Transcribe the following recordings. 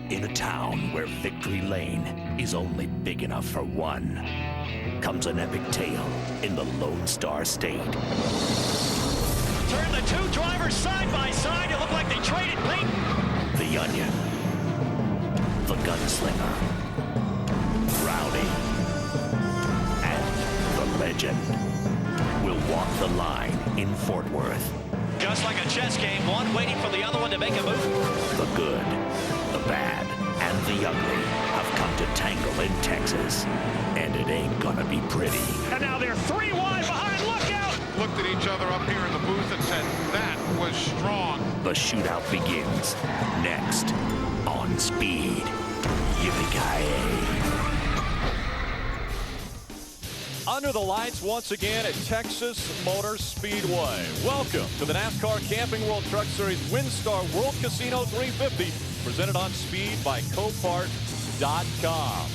In a town where victory lane is only big enough for one, comes an epic tale in the Lone Star State. Turn the two drivers side by side. It looked like they traded paint. The Onion, the Gunslinger, Rowdy, and the Legend will walk the line in Fort Worth. Just like a chess game, one waiting for the other one to make a move. The good, the bad, and the ugly have come to tangle in Texas, and it ain't gonna be pretty. And now they're 3 wide behind. Look out! Looked at each other up here in the booth and said, that was strong. The shootout begins next on Speed. Yippee-ki-yay. Under the lights once again at Texas Motor Speedway. Welcome to the NASCAR Camping World Truck Series WinStar World Casino 350, presented on Speed by Copart.com.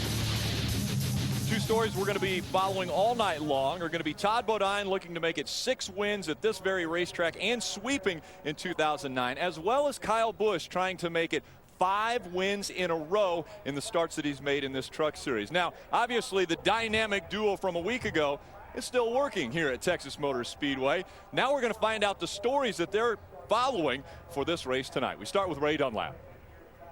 Two stories we're going to be following all night long are going to be Todd Bodine looking to make it 6 wins at this very racetrack and sweeping in 2009, as well as Kyle Busch trying to make it 5 wins in a row in the starts that he's made in this truck series. Now, obviously, the dynamic duo from a week ago is still working here at Texas Motor Speedway. Now we're going to find out the stories that they're following for this race tonight. We start with Ray Dunlap.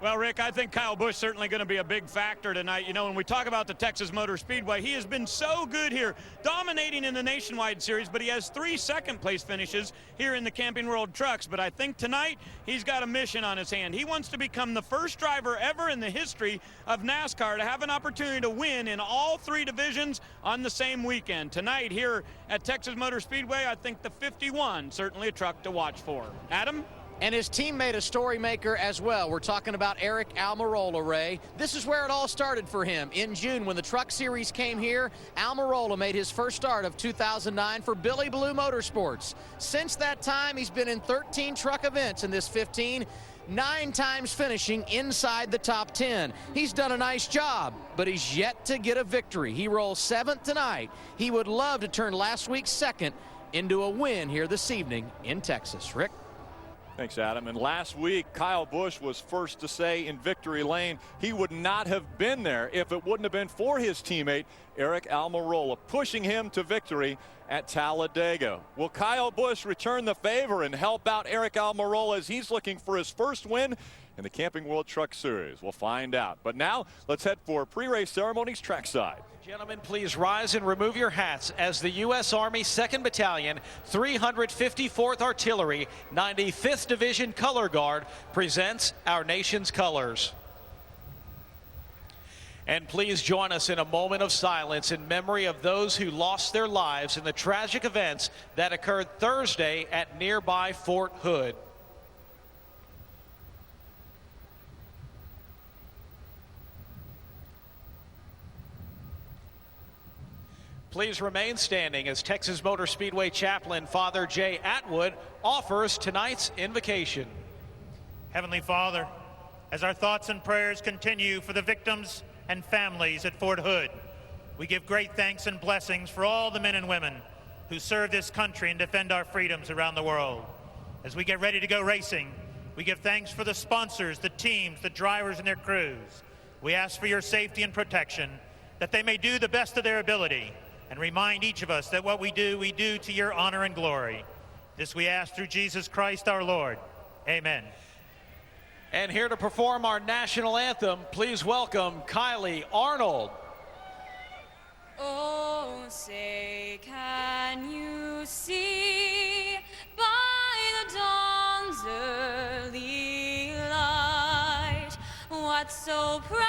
Well, Rick, I think Kyle Busch certainly going to be a big factor tonight. You know, when we talk about the Texas Motor Speedway, he has been so good here, dominating in the Nationwide Series, but he has 3 second-place finishes here in the Camping World Trucks. But I think tonight he's got a mission on his hand. He wants to become the first driver ever in the history of NASCAR to have an opportunity to win in all 3 divisions on the same weekend. Tonight here at Texas Motor Speedway, I think the 51 certainly a truck to watch for. Adam? And his teammate, a story maker as well. We're talking about Eric Almirola, Ray. This is where it all started for him. In June, when the Truck Series came here, Almirola made his first start of 2009 for Billy Blue Motorsports. Since that time, he's been in 13 truck events in this 15, 9 times finishing inside the top 10. He's done a nice job, but he's yet to get a victory. He rolls 7th tonight. He would love to turn last week's 2nd into a win here this evening in Texas. Rick? Thanks, Adam. And last week, Kyle Busch was first to say in victory lane he would not have been there if it wouldn't have been for his teammate, Eric Almirola, pushing him to victory at Talladega. Will Kyle Busch return the favor and help out Eric Almirola as he's looking for his first win in the Camping World Truck Series? We'll find out. But now, let's head for pre-race ceremonies trackside. Gentlemen, please rise and remove your hats as the U.S. Army 2nd Battalion, 354th Artillery, 95th Division Color Guard presents our nation's colors. And please join us in a moment of silence in memory of those who lost their lives in the tragic events that occurred Thursday at nearby Fort Hood. Please remain standing as Texas Motor Speedway Chaplain Father Jay Atwood offers tonight's invocation. Heavenly Father, as our thoughts and prayers continue for the victims and families at Fort Hood, we give great thanks and blessings for all the men and women who serve this country and defend our freedoms around the world. As we get ready to go racing, we give thanks for the sponsors, the teams, the drivers, and their crews. We ask for your safety and protection, that they may do the best of their ability, and remind each of us that what we do to your honor and glory. This we ask through Jesus Christ our Lord. Amen. And here to perform our national anthem, please welcome Kylie Arnold. Oh, say, can you see by the dawn's early light what so proudly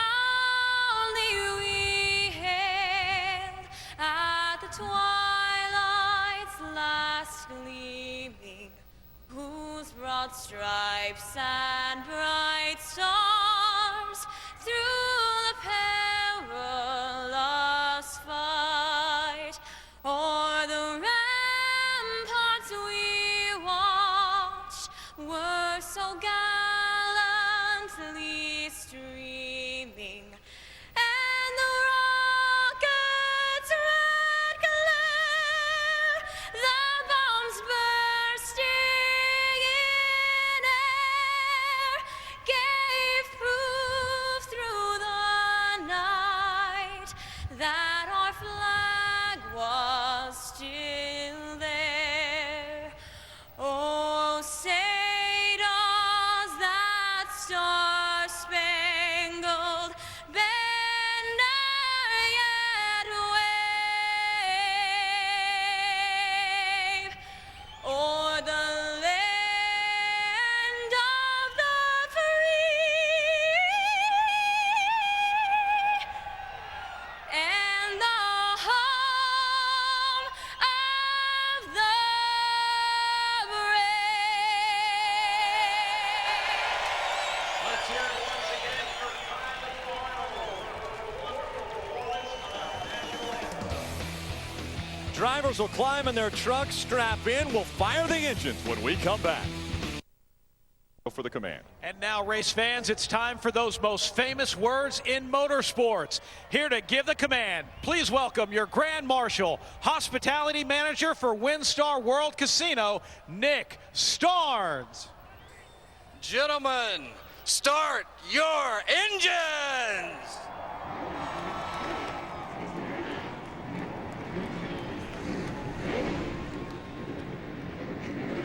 we hailed at the twilight's last gleaming, whose broad stripes and bright stars through the perilous fight o'er the ramparts we watched were so gallantly streaming, and the rocket's red glare, the bombs bursting in air, Drivers will climb in their trucks, strap in. We'll fire the engines when we come back. For the command. And now, race fans, it's time for those most famous words in motorsports. Here to give the command, please welcome your Grand Marshal, Hospitality Manager for WinStar World Casino, Nick Starnes. Gentlemen, start your engines!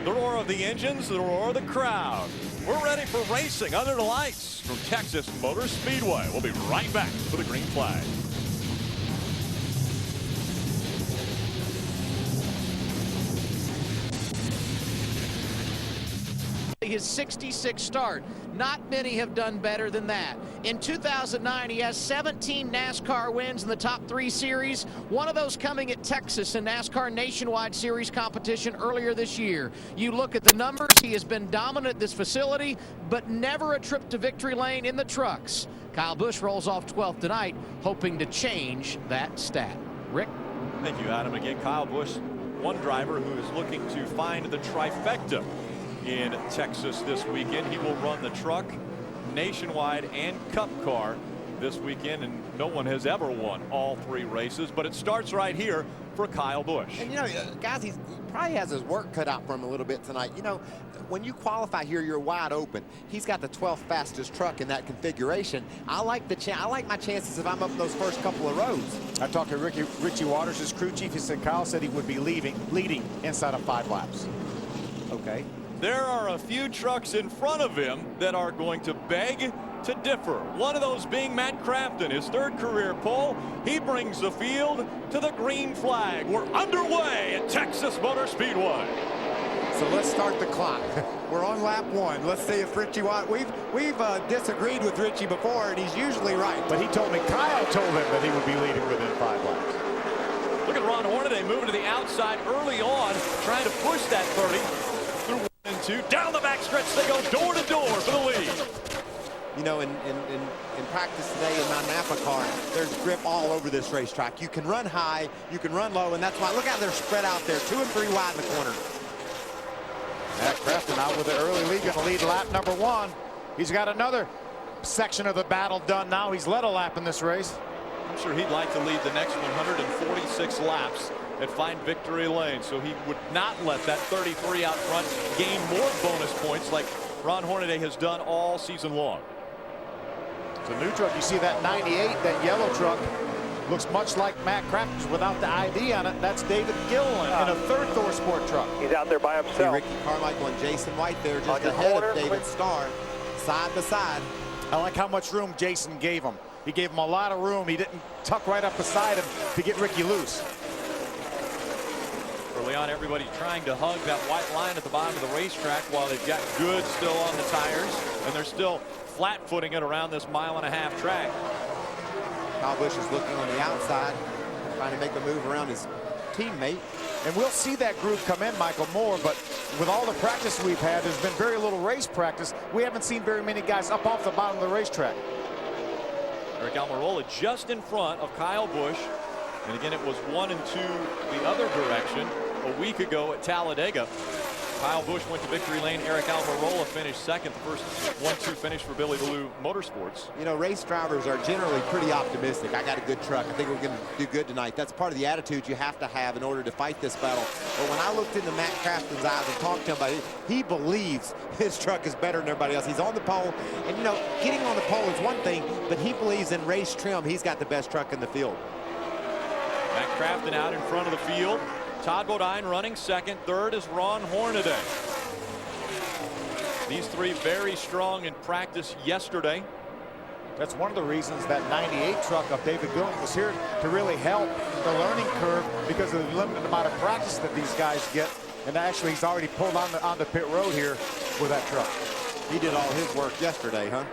The roar of the engines, the roar of the crowd. We're ready for racing under the lights from Texas Motor Speedway. We'll be right back for the green flag. His 66th start. Not many have done better than that. In 2009, he has 17 NASCAR wins in the top 3 series, one of those coming at Texas in NASCAR Nationwide Series competition earlier this year. You look at the numbers, he has been dominant at this facility, but never a trip to victory lane in the trucks. Kyle Busch rolls off 12th tonight, hoping to change that stat. Rick? Thank you, Adam. Again, Kyle Busch, one driver who is looking to find the trifecta in Texas this weekend. He will run the truck, Nationwide, and Cup car this weekend, and no one has ever won all 3 races, but it starts right here for Kyle Busch. And, you know, guys, he probably has his work cut out for him a little bit tonight. You know, when you qualify here, you're wide open. He's got the 12th fastest truck in that configuration. I like my chances if I'm up in those first couple of rows. I talked to Richie Waters, his crew chief. He said Kyle said he would be leading inside of 5 laps. Okay. There are a few trucks in front of him that are going to beg to differ. One of those being Matt Crafton, his 3rd career pole. He brings the field to the green flag. We're underway at Texas Motor Speedway. So let's start the clock. We're on lap 1. Let's see if Richie we've disagreed with Richie before, and he's usually right. But he told me, Kyle told him that he would be leading within 5 laps. Look at Ron Hornaday moving to the outside early on, trying to push that 30 through 1 and 2. Down the backstretch they go, door to door for the lead. You know, in practice today in my Napa car, there's grip all over this racetrack. You can run high, you can run low, and that's why, look how they're spread out there, 2 and 3 wide in the corner. Matt Crafton out with the early lead, going to lead lap number 1. He's got another section of the battle done now. He's led a lap in this race. I'm sure he'd like to lead the next 146 laps at Find Victory Lane, so he would not let that 33 out front gain more bonus points like Ron Hornaday has done all season long. It's a new truck. You see that 98, that yellow truck, looks much like Matt Crafton's without the ID on it. That's David Gilliland in a 3rd Thor Sport truck. He's out there by himself. See Ricky Carmichael and Jason White there just ahead of David Starr, side by side. I like how much room Jason gave him. He gave him a lot of room. He didn't tuck right up beside him to get Ricky loose. Early on, everybody's trying to hug that white line at the bottom of the racetrack while they've got good still on the tires, and they're still flat-footing it around this 1.5-mile track. Kyle Busch is looking on the outside, trying to make a move around his teammate. And we'll see that groove come in, Michael, more, but with all the practice we've had, there's been very little race practice. We haven't seen very many guys up off the bottom of the racetrack. Eric Almirola just in front of Kyle Busch. And again, it was 1 and 2 the other direction a week ago at Talladega. Kyle Busch went to victory lane. Eric Almirola finished 2nd. The first 1-2 finish for Billy DeLue Motorsports. You know, race drivers are generally pretty optimistic. I got a good truck. I think we're going to do good tonight. That's part of the attitude you have to have in order to fight this battle. But when I looked into Matt Crafton's eyes and talked to him about it, he believes his truck is better than everybody else. He's on the pole. And, you know, getting on the pole is one thing, but he believes in race trim. He's got the best truck in the field. Matt Crafton out in front of the field. Todd Bodine running 2nd. 3rd is Ron Hornaday. These 3 very strong in practice yesterday. That's one of the reasons that 98 truck of David Gilliland was here to really help the learning curve because of the limited amount of practice that these guys get. And actually, he's already pulled on the pit road here with that truck. He did all his work yesterday, huh?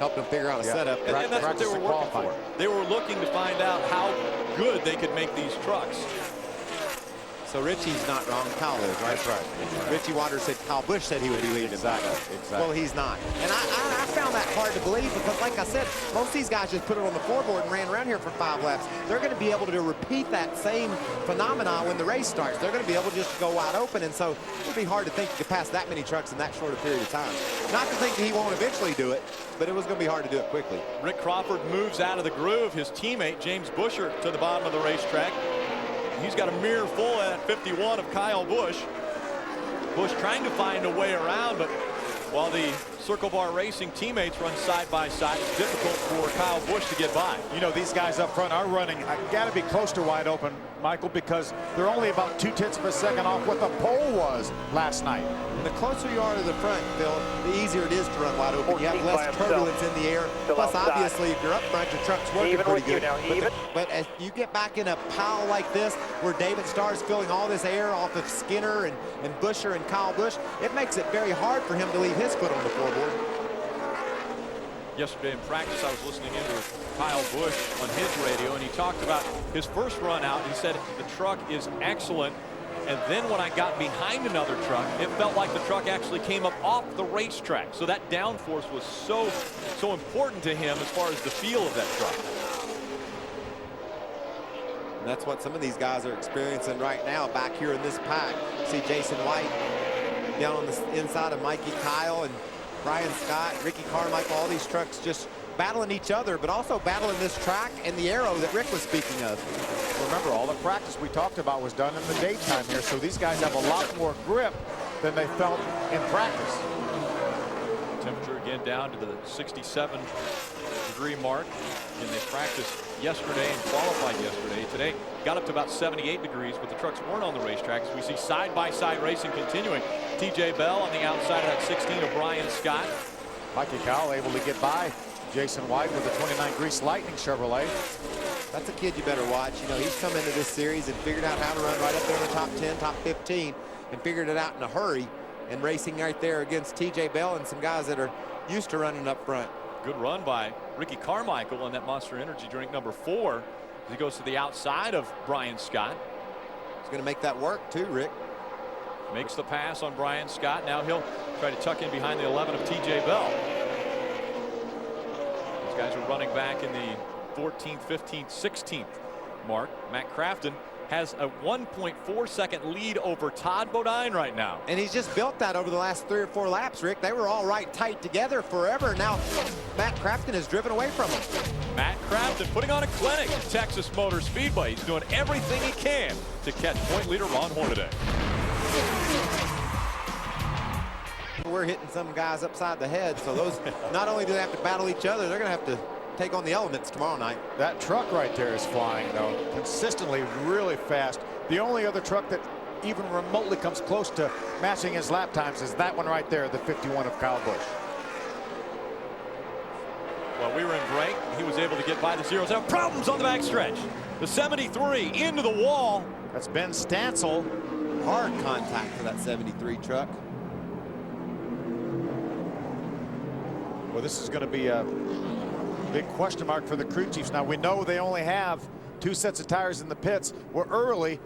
Helped them figure out a setup. And that's what they were working for. They were looking to find out how good they could make these trucks. So Richie's not wrong. Kyle is, right? That's right. Richie Waters said Kyle Busch said he would be leading. Exactly. Well, he's not. And I found hard to believe because, like I said, most of these guys just put it on the floorboard and ran around here for 5 laps. They're going to be able to repeat that same phenomenon when the race starts. They're going to be able just to go wide open, and so it would be hard to think you could pass that many trucks in that short a period of time. Not to think that he won't eventually do it, but it was going to be hard to do it quickly. Rick Crawford moves out of the groove. His teammate, James Busher, to the bottom of the racetrack. He's got a mirror full at 51 of Kyle Busch. Busch trying to find a way around, but while the Circle Bar Racing teammates run side by side, it's difficult for Kyle Busch to get by. You know, these guys up front are running. I got to be close to wide open, Michael, because they're only about 0.2 of a second off what the pole was last night. And the closer you are to the front, Phil, the easier it is to run wide open. You have less turbulence in the air. Plus, obviously, if you're up front, your truck's working pretty good. But as you get back in a pile like this, where David Starr's filling all this air off of Skinner and Busher and Kyle Busch, it makes it very hard for him to leave his foot on the floorboard. Yesterday in practice, I was listening in to Kyle Busch on his radio, and he talked about his first run out. He said the truck is excellent. And then when I got behind another truck, it felt like the truck actually came up off the racetrack. So that downforce was so important to him as far as the feel of that truck. And that's what some of these guys are experiencing right now back here in this pack. See Jason White down on the inside of Mikey Kyle and Brian Scott, Ricky Carmichael, all these trucks just battling each other, but also battling this track and the aero that Rick was speaking of. Remember, all the practice we talked about was done in the daytime here, so these guys have a lot more grip than they felt in practice. Temperature again down to the 67-degree mark. And they practiced yesterday and qualified yesterday. Today got up to about 78 degrees, but the trucks weren't on the racetrack. So we see side-by-side racing continuing. TJ Bell on the outside of that 16 of Brian Scott. Mikey Kyle able to get by Jason White with the 29 Grease Lightning Chevrolet. That's a kid you better watch. You know, he's come into this series and figured out how to run right up there in the top 10, top 15, and figured it out in a hurry, and racing right there against TJ Bell and some guys that are used to running up front. Good run by Ricky Carmichael on that Monster Energy drink number 4 as he goes to the outside of Brian Scott. He's going to make that work too, Rick. Makes the pass on Brian Scott. Now he'll try to tuck in behind the 11 of TJ Bell. These guys are running back in the 14th, 15th, 16th mark. Matt Crafton has a 1.4 second lead over Todd Bodine right now. And he's just built that over the last 3 or 4 laps, Rick. They were all right tight together forever. Now Matt Crafton has driven away from him. Matt Crafton putting on a clinic at Texas Motor Speedway. He's doing everything he can to catch point leader Ron Hornaday. We're hitting some guys upside the head, so those not only do they have to battle each other, they're going to have to take on the elements tomorrow night. That truck right there is flying, though, consistently really fast. The only other truck that even remotely comes close to matching his lap times is that one right there, the 51 of Kyle Busch. While we were in break, he was able to get by the zeros. Now problems on the backstretch. The 73 into the wall. That's Ben Stansel. Hard contact for that 73 truck. Well, this is going to be a big question mark for the crew chiefs. Now we know they only have 2 sets of tires in the pits. We're early.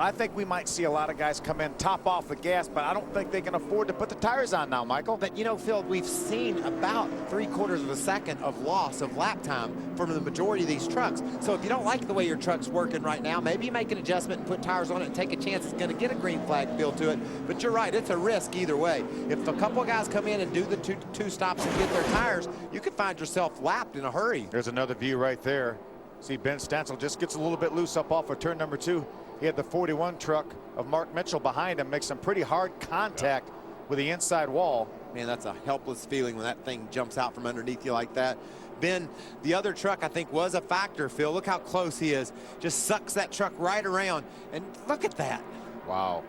I think we might see a lot of guys come in, top off the gas, but I don't think they can afford to put the tires on now, Michael. But you know, Phil, we've seen about 3/4 of a second of loss of lap time from the majority of these trucks. So if you don't like the way your truck's working right now, maybe you make an adjustment and put tires on it and take a chance it's going to get a green flag feel to it. But you're right, it's a risk either way. If a couple of guys come in and do the two stops and get their tires, you could find yourself lapped in a hurry. There's another view right there. See, Ben Stansel just gets a little bit loose up off of turn number 2. He had the 41 truck of Mark Mitchell behind him, make some pretty hard contact with the inside wall. Man, that's a helpless feeling when that thing jumps out from underneath you like that. Ben, the other truck I think was a factor, Phil. Look how close he is. Just sucks that truck right around. And look at that. Wow.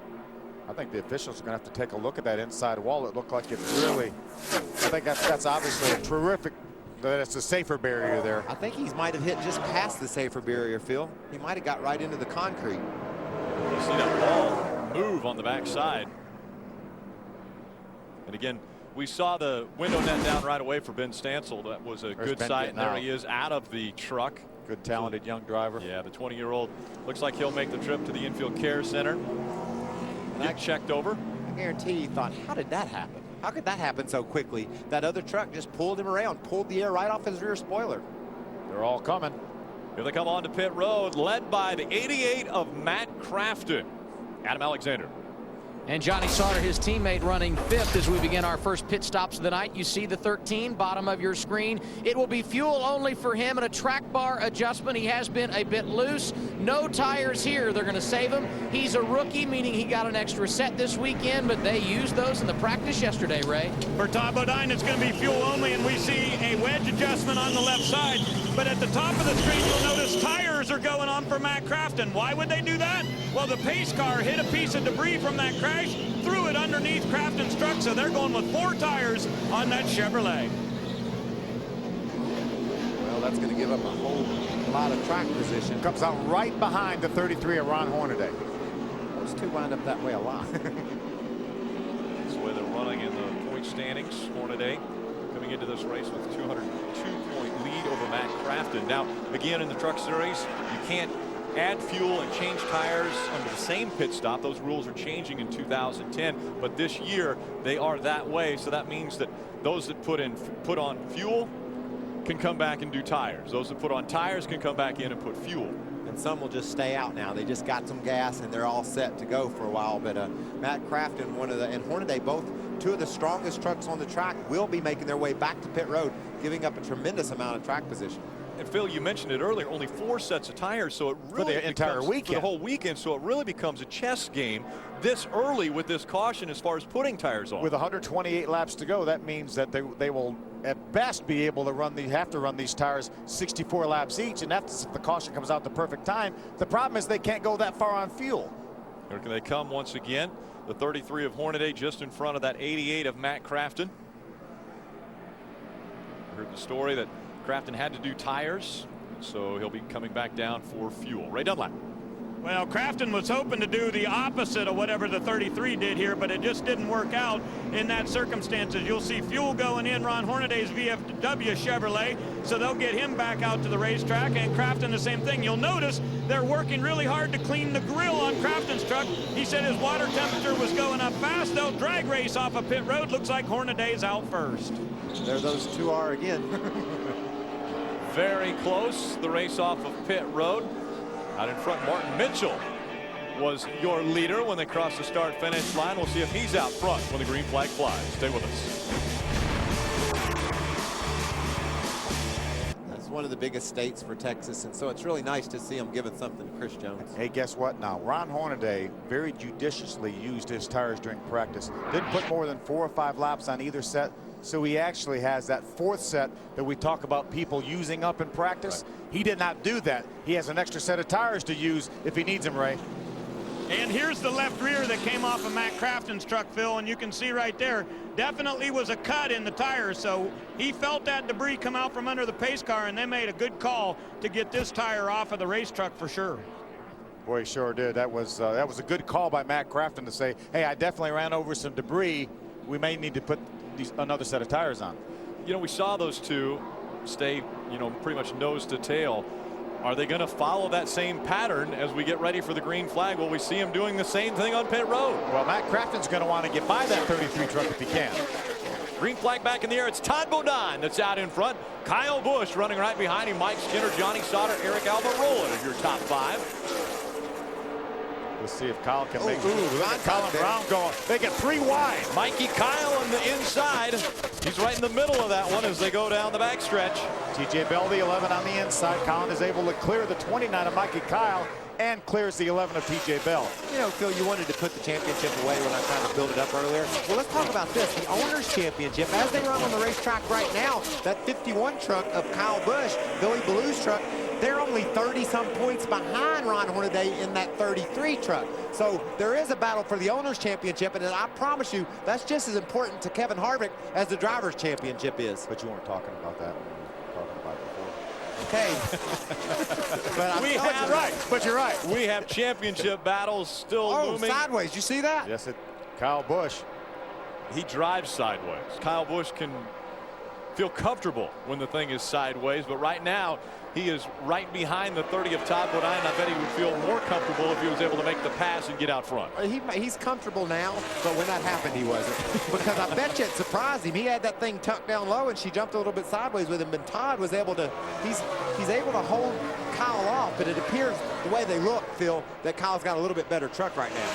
I think the officials are going to have to take a look at that inside wall. It looked like it really, I think that's obviously a terrific, that it's a safer barrier there. I think he might have hit just past the safer barrier, Phil. He might have got right into the concrete. You see that ball move on the backside. And again, we saw the window net down right away for Ben Stansel. That was a good sight. And there he is out of the truck. Good, talented young driver. Yeah, the 20-year-old looks like he'll make the trip to the Infield Care Center. Get checked over. I guarantee he thought, how did that happen? How could that happen so quickly? That other truck just pulled him around, pulled the air right off his rear spoiler. They're all coming. Here they come on to pit road, led by the 88 of Matt Crafton. Adam Alexander. And Johnny Sauter, his teammate, running 5th as we begin our first pit stops of the night. You see the 13, bottom of your screen. It will be fuel only for him and a track bar adjustment. He has been a bit loose. No tires here. They're going to save him. He's a rookie, meaning he got an extra set this weekend, but they used those in the practice yesterday, Ray. For Todd Bodine, it's going to be fuel only, and we see a wedge adjustment on the left side. But at the top of the screen, you'll notice tires are going on for Matt Crafton. Why would they do that? Well, the pace car hit a piece of debris from that crash, threw it underneath Crafton's truck, so they're going with 4 tires on that Chevrolet. Well, that's going to give up a whole lot of track position. Comes out right behind the 33 of Ron Hornaday. Those two wind up that way a lot. That's the way they're running in the point standings. Hornaday coming into this race with a 202-point lead over Matt Crafton. Now, again, in the Truck Series, you can't add fuel and change tires under the same pit stop. Those rules are changing in 2010, but this year they are that way. So that means that those that put on fuel can come back and do tires. Those that put on tires can come back in and put fuel. And some will just stay out now. They just got some gas and they're all set to go for a while. But Matt Crafton, and Hornaday, both two of the strongest trucks on the track, will be making their way back to pit road, giving up a tremendous amount of track position. And Phil, you mentioned it earlier, only 4 sets of tires, so it really for the entire weekend. For the whole weekend, so it really becomes a chess game this early with this caution as far as putting tires on. With 128 laps to go, that means that they will at best be able to have to run these tires 64 laps each, and that's if the caution comes out the perfect time. The problem is they can't go that far on fuel. Here they come once again. The 33 of Hornaday just in front of that 88 of Matt Crafton. I heard the story that Crafton had to do tires, so he'll be coming back down for fuel. Ray Dunlap. Well, Crafton was hoping to do the opposite of whatever the 33 did here, but it just didn't work out in that circumstances. You'll see fuel going in Ron Hornaday's VFW Chevrolet, so they'll get him back out to the racetrack, and Crafton the same thing. You'll notice they're working really hard to clean the grill on Crafton's truck. He said his water temperature was going up fast. They'll drag race off of pit road. Looks like Hornaday's out first. There those two are again. Very close, the race off of pit road. Out in front, Martin Mitchell was your leader when they crossed the start-finish line. We'll see if he's out front when the green flag flies. Stay with us. That's one of the biggest states for Texas, and so it's really nice to see him giving something to Chris Jones. Hey, guess what now? Ron Hornaday very judiciously used his tires during practice. Didn't put more than 4 or 5 laps on either set. So he actually has that 4th set that we talk about people using up in practice. Right. He did not do that. He has an extra set of tires to use if he needs them, Ray. And here's the left rear that came off of Matt Crafton's truck, Phil, and you can see right there, definitely was a cut in the tires. So he felt that debris come out from under the pace car, and they made a good call to get this tire off of the race truck for sure. Boy, he sure did. That was a good call by Matt Crafton to say, hey, I definitely ran over some debris. We may need to put another set of tires on. You know, we saw those two stay, pretty much nose to tail. Are they going to follow that same pattern as we get ready for the green flag? Will we see him doing the same thing on pit road? Well, Matt Crafton's going to want to get by that 33 truck if he can. Green flag back in the air. It's Todd Bodine that's out in front. Kyle Busch running right behind him. Mike Skinner, Johnny Sauter, Eric Almirola are your top 5. Let's see if Kyle can make Colin Brown go. They get 3 wide. Mikey Kyle on the inside. He's right in the middle of that one as they go down the backstretch. TJ Bell, the 11 on the inside. Colin is able to clear the 29 of Mikey Kyle and clears the 11 of TJ Bell. You know, Phil, you wanted to put the championship away when I tried to build it up earlier. Well, let's talk about this. The Owners' Championship, as they run on the racetrack right now, that 51 truck of Kyle Busch, Billy Ballew's truck, they're only 30-some points behind Ron Hornaday in that 33 truck. So there is a battle for the Owners' Championship, and I promise you, that's just as important to Kevin Harvick as the Drivers' Championship is. But you weren't talking about that when you were talking about it before. Okay. But you're right. We have championship battles still looming. Sideways. You see that? Yes, Kyle Busch. He drives sideways. Kyle Busch can feel comfortable when the thing is sideways, but right now he is right behind the 30 of Todd Bodine. I bet he would feel more comfortable if he was able to make the pass and get out front. He's comfortable now, but when that happened, he wasn't. Because I bet you it surprised him. He had that thing tucked down low, and she jumped a little bit sideways with him. And Todd was able to, he's able to hold Kyle off, but it appears the way they look, Phil, that Kyle's got a little bit better truck right now.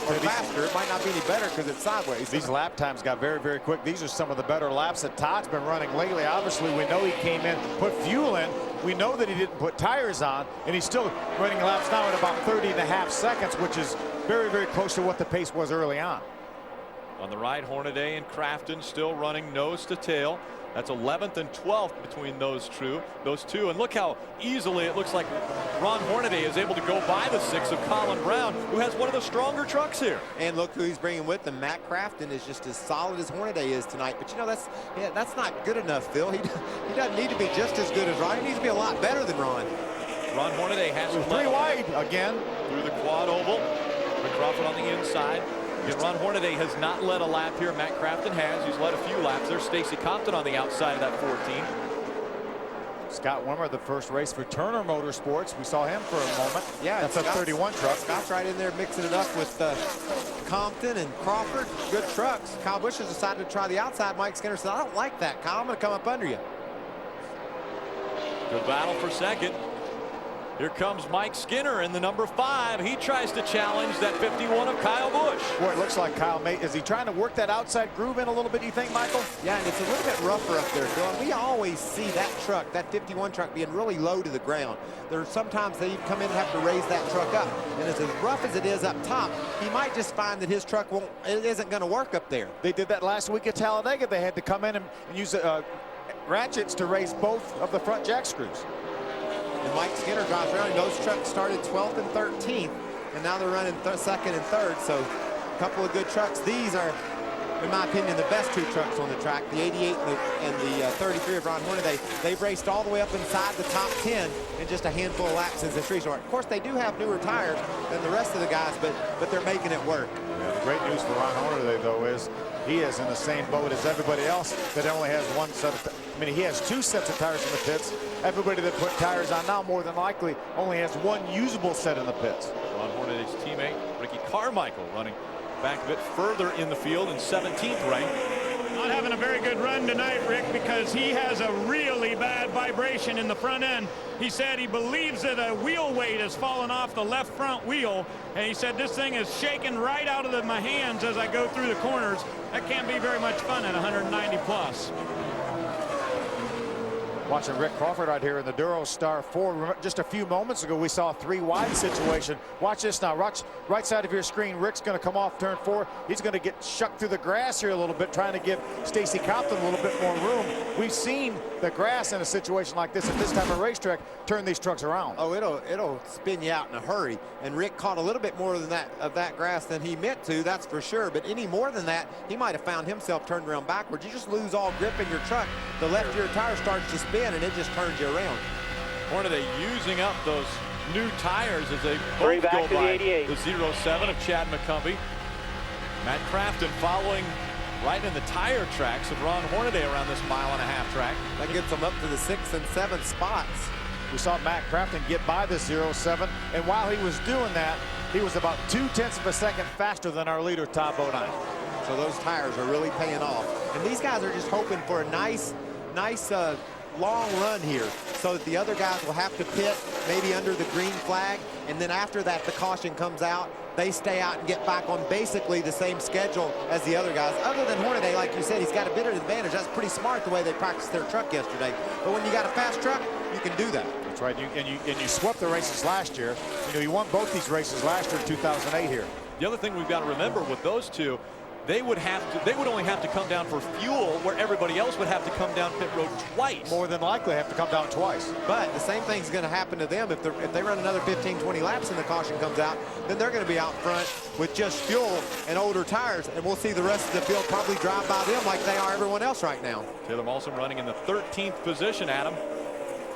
Or faster. It might not be any better because it's sideways. These lap times got very, very quick. These are some of the better laps that Todd's been running lately. Obviously, we know he came in, put fuel in. We know that he didn't put tires on, and he's still running laps now at about 30.5 seconds, which is very, very close to what the pace was early on. On the right, Hornaday and Crafton still running nose to tail. That's 11th and 12th between those two. And look how easily it looks like Ron Hornaday is able to go by the 6 of Colin Brown, who has one of the stronger trucks here. And look who he's bringing with him. Matt Crafton is just as solid as Hornaday is tonight. But you know, that's not good enough, Phil. He doesn't need to be just as good as Ron. He needs to be a lot better than Ron. Ron Hornaday has pretty wide again through the quad oval. Rick Crawford on the inside. And Ron Hornaday has not led a lap here. Matt Crafton has. He's led a few laps. There's Stacy Compton on the outside of that 14. Scott Wimmer, the first race for Turner Motorsports. We saw him for a moment. Yeah, that's a 31 truck. Scott's right in there mixing it up with Compton and Crawford. Good trucks. Kyle Busch has decided to try the outside. Mike Skinner said, I don't like that, Kyle. I'm going to come up under you. Good battle for second. Here comes Mike Skinner in the number 5. He tries to challenge that 51 of Kyle Busch. Boy, it looks like Kyle is he trying to work that outside groove in a little bit, do you think, Michael? Yeah, and it's a little bit rougher up there, Phil. And we always see that truck, that 51 truck, being really low to the ground. There's sometimes they come in and have to raise that truck up. And it's as rough as it is up top, he might just find that his truck isn't going to work up there. They did that last week at Talladega. They had to come in and use ratchets to raise both of the front jack screws. And Mike Skinner drives around. And those trucks started 12th and 13th, and now they're running second and third. So a couple of good trucks. These are, in my opinion, the best 2 trucks on the track. The 88 and the 33 of Ron Hornaday. They've raced all the way up inside the top 10 in just a handful of laps since this restart. Of course, they do have newer tires than the rest of the guys, but they're making it work. Yeah, the great news for Ron Hornaday, though, is he is in the same boat as everybody else that only has one set of I mean, he has 2 sets of tires in the pits. Everybody that put tires on now, more than likely, only has 1 usable set in the pits. Ron Hornaday's teammate, Ricky Carmichael, running back a bit further in the field in 17th rank. Not having a very good run tonight, Rick, because he has a really bad vibration in the front end. He said he believes that a wheel weight has fallen off the left front wheel, and he said this thing is shaking right out of my hands as I go through the corners. That can't be very much fun at 190 plus. Watching Rick Crawford out here in the Durostar 4. Just a few moments ago, we saw a 3 wide situation. Watch this now. Right side of your screen, Rick's going to come off turn 4. He's going to get shucked through the grass here a little bit, trying to give Stacy Compton a little bit more room. We've seen the grass in a situation like this at this type of racetrack turn these trucks around. Oh, it'll spin you out in a hurry. And Rick caught a little bit more than that grass than he meant to, that's for sure. But any more than that, he might have found himself turned around backwards. You just lose all grip in your truck. The left rear tire starts to spin, and it just turns you around. Hornaday using up those new tires as they both go by the 07 of Chad McCumbee. Matt Crafton following right in the tire tracks of Ron Hornaday around this 1.5-mile track. That gets them up to the 6th and 7th spots. We saw Matt Crafton get by the 07, and while he was doing that, he was about 0.2 of a second faster than our leader, Todd Bodine. So those tires are really paying off. And these guys are just hoping for a nice long run here so that the other guys will have to pit maybe under the green flag, and then after that the caution comes out, they stay out and get back on basically the same schedule as the other guys. Other than Hornaday, like you said, he's got a bit of advantage. That's pretty smart the way they practiced their truck yesterday. But when you got a fast truck, you can do that. That's right. And you swept the races last year. You know, you won both these races last year in 2008 here. The other thing we've got to remember with those two, they would only have to come down for fuel, where everybody else would have to come down pit road twice. More than likely have to come down twice. But the same thing's going to happen to them if they run another 15-20 laps and the caution comes out. Then they're going to be out front with just fuel and older tires, and we'll see the rest of the field probably drive by them like they are everyone else right now. Taylor Molson running in the 13th position, Adam.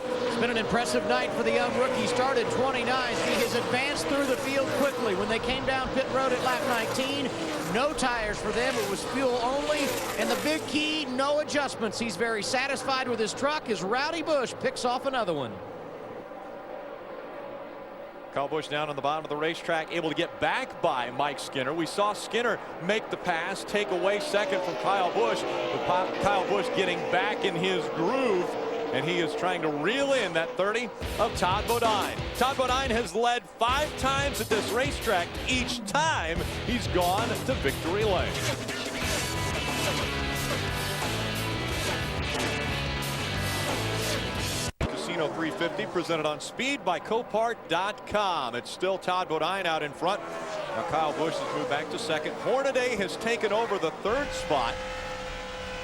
It's been an impressive night for the young rookie. Started 29th. He has advanced through the field quickly. When they came down pit road at lap 19, no tires for them. It was fuel only. And the big key, no adjustments. He's very satisfied with his truck as Rowdy Busch picks off another one. Kyle Busch down on the bottom of the racetrack, able to get back by Mike Skinner. We saw Skinner make the pass, take away second from Kyle Busch. But Kyle Busch getting back in his groove, and he is trying to reel in that 30 of Todd Bodine. Todd Bodine has led 5 times at this racetrack. Each time he's gone to victory lane. Casino 350 presented on speed by Copart.com. It's still Todd Bodine out in front. Now Kyle Busch has moved back to second. Hornaday has taken over the 3rd spot.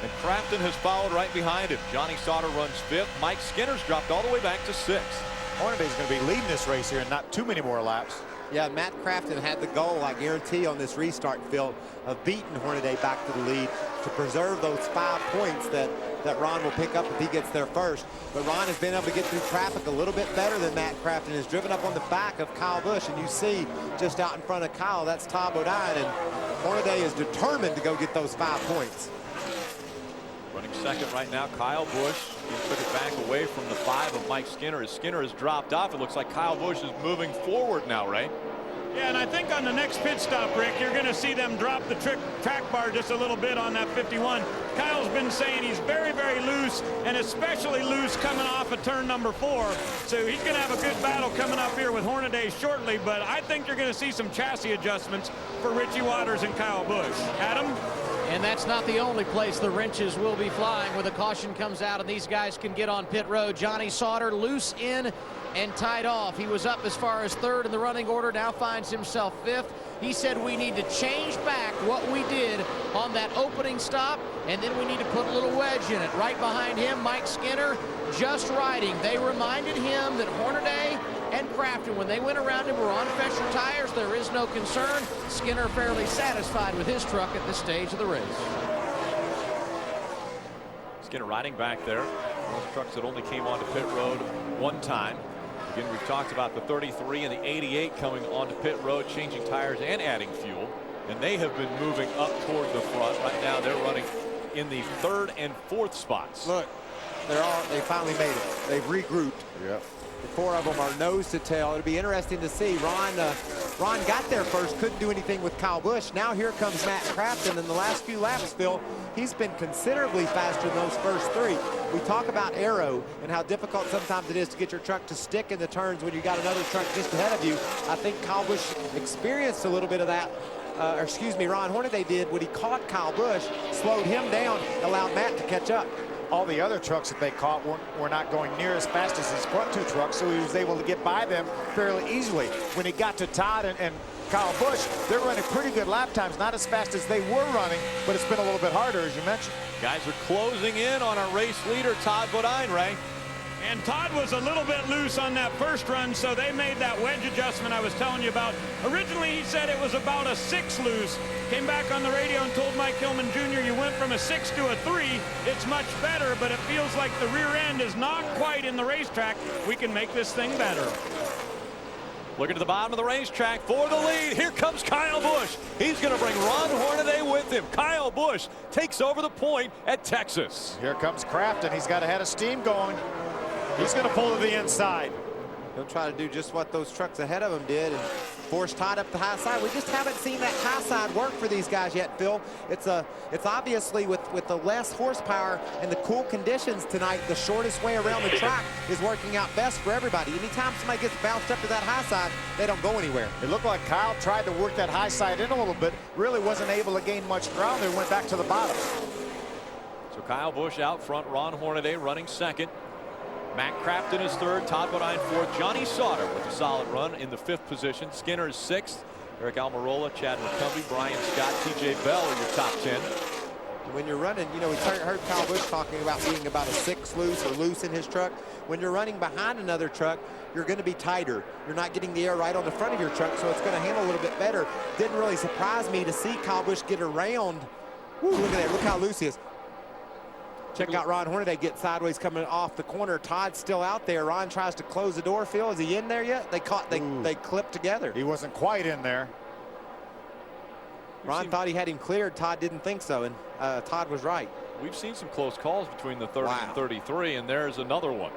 And Crafton has followed right behind him. Johnny Sauter runs 5th. Mike Skinner's dropped all the way back to 6th. Hornaday's going to be leading this race here and not too many more laps. Yeah, Matt Crafton had the goal, I guarantee, on this restart, Phil, of beating Hornaday back to the lead to preserve those 5 points that Ron will pick up if he gets there first. But Ron has been able to get through traffic a little bit better than Matt Crafton. Has driven up on the back of Kyle Busch, and you see just out in front of Kyle, that's Todd Bodine, and Hornaday is determined to go get those 5 points. Running second right now, Kyle Busch. He took it back away from the 5 of Mike Skinner. As Skinner has dropped off, it looks like Kyle Busch is moving forward now, Ray. Yeah, and I think on the next pit stop, Rick, you're going to see them drop the track bar just a little bit on that 51. Kyle's been saying he's very, very loose, and especially loose coming off of turn number 4. So he's going to have a good battle coming up here with Hornaday shortly, but I think you're going to see some chassis adjustments for Richie Waters and Kyle Busch. Adam? And that's not the only place the wrenches will be flying where the caution comes out and these guys can get on pit road. Johnny Sauter loose in and tied off. He was up as far as 3rd in the running order, now finds himself 5th. He said we need to change back what we did on that opening stop, and then we need to put a little wedge in it. Right behind him, Mike Skinner just riding. They reminded him that Hornaday and Crafton, when they went around him, were on Fescher tires. There is no concern. Skinner fairly satisfied with his truck at this stage of the race. Skinner riding back there. Those trucks that only came onto pit road 1 time. Again, we've talked about the 33 and the 88 coming onto pit road, changing tires and adding fuel. And they have been moving up toward the front. Right now, they're running in the 3rd and 4th spots. Look, they finally made it. They've regrouped. Yep. The 4 of them are nose to tail. It'll be interesting to see. Ron got there first, couldn't do anything with Kyle Busch. Now here comes Matt Crafton. In the last few laps, Phil, he's been considerably faster than those first 3. We talk about aero and how difficult sometimes it is to get your truck to stick in the turns when you got another truck just ahead of you. I think Kyle Busch experienced a little bit of that. Ron Hornaday did when he caught Kyle Busch, slowed him down, allowed Matt to catch up. All the other trucks that they caught were not going near as fast as his front 2 trucks, so he was able to get by them fairly easily. When he got to Todd and Kyle Busch, they're running pretty good lap times, not as fast as they were running, but it's been a little bit harder, as you mentioned. Guys are closing in on our race leader, Todd Bodine, Ray. And Todd was a little bit loose on that first run, so they made that wedge adjustment I was telling you about. Originally, he said it was about a 6 loose. Came back on the radio and told Mike Hillman Jr., you went from a 6 to a 3. It's much better, but it feels like the rear end is not quite in the racetrack. We can make this thing better. Looking to the bottom of the racetrack for the lead. Here comes Kyle Busch. He's going to bring Ron Hornaday with him. Kyle Busch takes over the point at Texas. Here comes Crafton. He's got a head of steam going. He's going to pull to the inside. He'll try to do just what those trucks ahead of him did and force Todd up the high side. We just haven't seen that high side work for these guys yet, Phil. It's obviously with the less horsepower and the cool conditions tonight, the shortest way around the track is working out best for everybody. Anytime somebody gets bounced up to that high side, they don't go anywhere. It looked like Kyle tried to work that high side in a little bit, really wasn't able to gain much ground there, went back to the bottom. So Kyle Busch out front, Ron Hornaday running second. Matt Crafton is 3rd, Todd Bodine 4th, Johnny Sauter with a solid run in the 5th position. Skinner is 6th, Eric Almirola, Chad McCumbee, Brian Scott, TJ Bell are your top 10. When you're running, you know, we heard Kyle Busch talking about being about a 6 loose or loose in his truck. When you're running behind another truck, you're going to be tighter. You're not getting the air right on the front of your truck, so it's going to handle a little bit better. Didn't really surprise me to see Kyle Busch get around. Woo, look at that. Look how loose he is. Check out Ron Hornaday get sideways coming off the corner. Todd's still out there. Ron tries to close the door. Phil, is he in there yet? They clipped together. He wasn't quite in there. Ron thought he had him cleared. Todd didn't think so, and Todd was right. We've seen some close calls between the 30 and 33, and there's another one.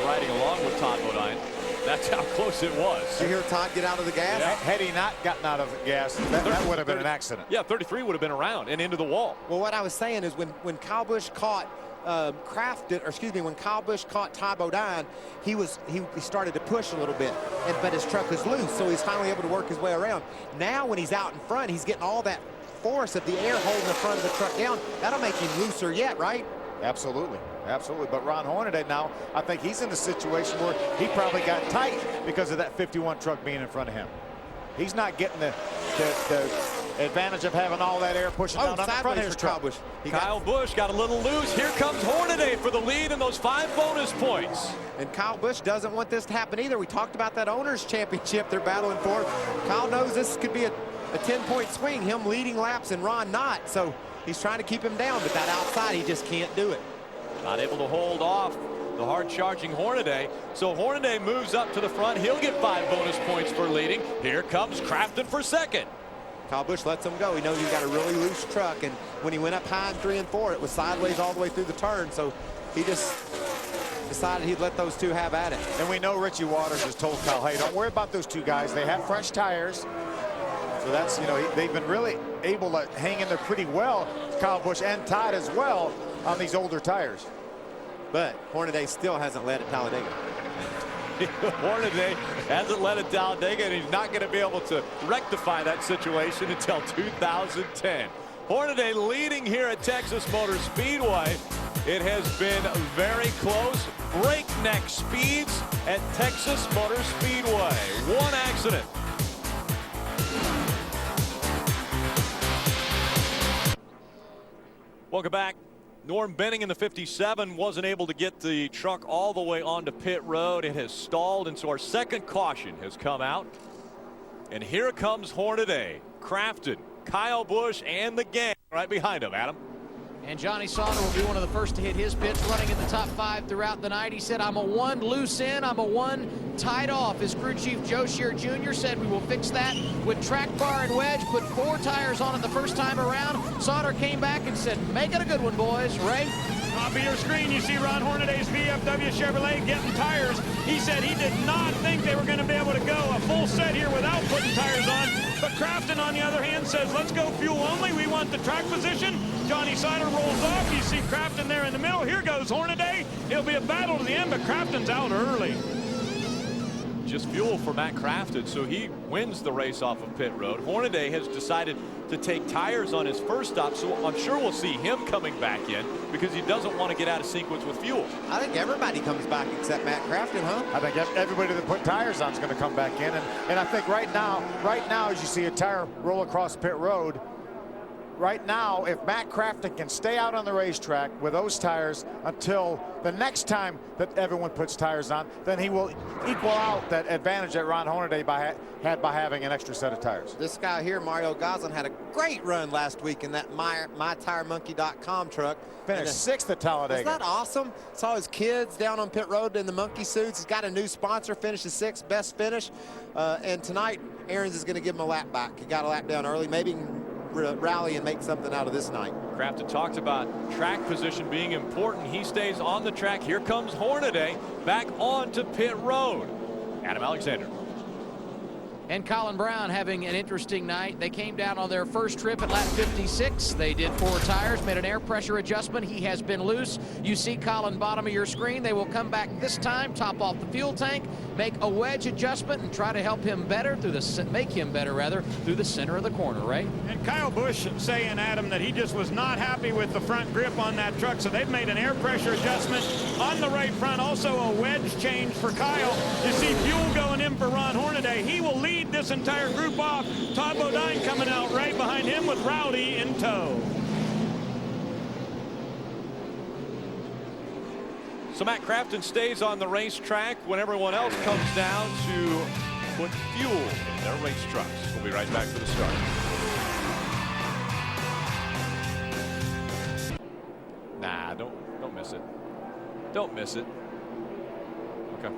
Riding along with Todd Bodine. That's how close it was. Did you hear Todd get out of the gas? Yeah. Had he not gotten out of the gas, that would have been an accident. Yeah, 33 would have been around and into the wall. Well, what I was saying is when Kyle Busch caught when Kyle Busch caught Todd Bodine, he started to push a little bit, but his truck was loose, so he's finally able to work his way around. Now when he's out in front, he's getting all that force of the air holding the front of the truck down. That'll make him looser yet, right? Absolutely. Absolutely. But Ron Hornaday now, I think he's in a situation where he probably got tight because of that 51 truck being in front of him. He's not getting the advantage of having all that air pushing down on the front of his truck. Kyle Busch got a little loose. Here comes Hornaday for the lead and those 5 bonus points. And Kyle Busch doesn't want this to happen either. We talked about that owner's championship they're battling for. Kyle knows this could be a 10-point swing, him leading laps and Ron not. So he's trying to keep him down, but that outside, he just can't do it. Not able to hold off the hard-charging Hornaday. So Hornaday moves up to the front. He'll get 5 bonus points for leading. Here comes Crafton for second. Kyle Busch lets him go. He knows he's got a really loose truck, and when he went up high in 3 and 4, it was sideways all the way through the turn. So he just decided he'd let those two have at it. And we know Richie Waters has told Kyle, hey, don't worry about those two guys. They have fresh tires. So that's, they've been really able to hang in there pretty well, Kyle Busch and Todd as well, on these older tires. But Hornaday still hasn't led at Talladega. Hornaday hasn't led at Talladega, and he's not going to be able to rectify that situation until 2010. Hornaday leading here at Texas Motor Speedway. It has been very close. Breakneck speeds at Texas Motor Speedway. One accident. Welcome back. Norm Benning in the 57 wasn't able to get the truck all the way onto pit road. It has stalled, and so our second caution has come out. And here comes Hornaday, Crafton, Kyle Busch, and the gang right behind him, Adam. And Johnny Sauter will be one of the first to hit his pits, running in the top 5 throughout the night. He said, I'm a 1 loose in, I'm a 1 tied off. His crew chief, Joe Shear Jr., said we will fix that with track bar and wedge, put 4 tires on it the first time around. Sauter came back and said, make it a good one, boys. Ray? Top of your screen, you see Ron Hornaday's VFW Chevrolet getting tires. He said he did not think they were going to be able to go a full set here without putting tires on. But Crafton, on the other hand, says, let's go fuel only. We want the track position. Johnny Sauter rolls off. You see Crafton there in the middle. Here goes Hornaday. It'll be a battle to the end, but Crafton's out early. Just fuel for Matt Crafton, so he wins the race off of pit road. Hornaday has decided to take tires on his first stop, so I'm sure we'll see him coming back in because he doesn't want to get out of sequence with fuel. I think everybody comes back except Matt Crafton, huh? I think everybody that put tires on is going to come back in, and I think right now, as you see a tire roll across pit road, right now, if Matt Crafton can stay out on the racetrack with those tires until the next time that everyone puts tires on, then he will equal out that advantage that Ron Hornaday had by having an extra set of tires. This guy here, Mario Goslin, had a great run last week in that MyTireMonkey.com truck. Finished 6th at Talladega. Isn't that awesome? Saw his kids down on pit road in the monkey suits. He's got a new sponsor, finished his 6th, best finish. And tonight, Aaron's is going to give him a lap back. He got a lap down early. Maybe rally and make something out of this night. Crafton talked about track position being important. He stays on the track. Here comes Hornaday back onto pit road. Adam Alexander. And Colin Brown having an interesting night. They came down on their first trip at lap 56. They did 4 tires, made an air pressure adjustment. He has been loose. You see Colin bottom of your screen. They will come back this time, top off the fuel tank, make a wedge adjustment, and try to help him better make him better through the center of the corner, right? And Kyle Busch saying, Adam, that he just was not happy with the front grip on that truck, so they've made an air pressure adjustment on the right front. Also a wedge change for Kyle. You see fuel going in for Ron Hornaday. He will lead this entire group off. Todd Bodine coming out right behind him with Rowdy in tow. So Matt Crafton stays on the racetrack when everyone else comes down to put fuel in their race trucks. We'll be right back for the start. Nah, don't miss it. Don't miss it. Okay.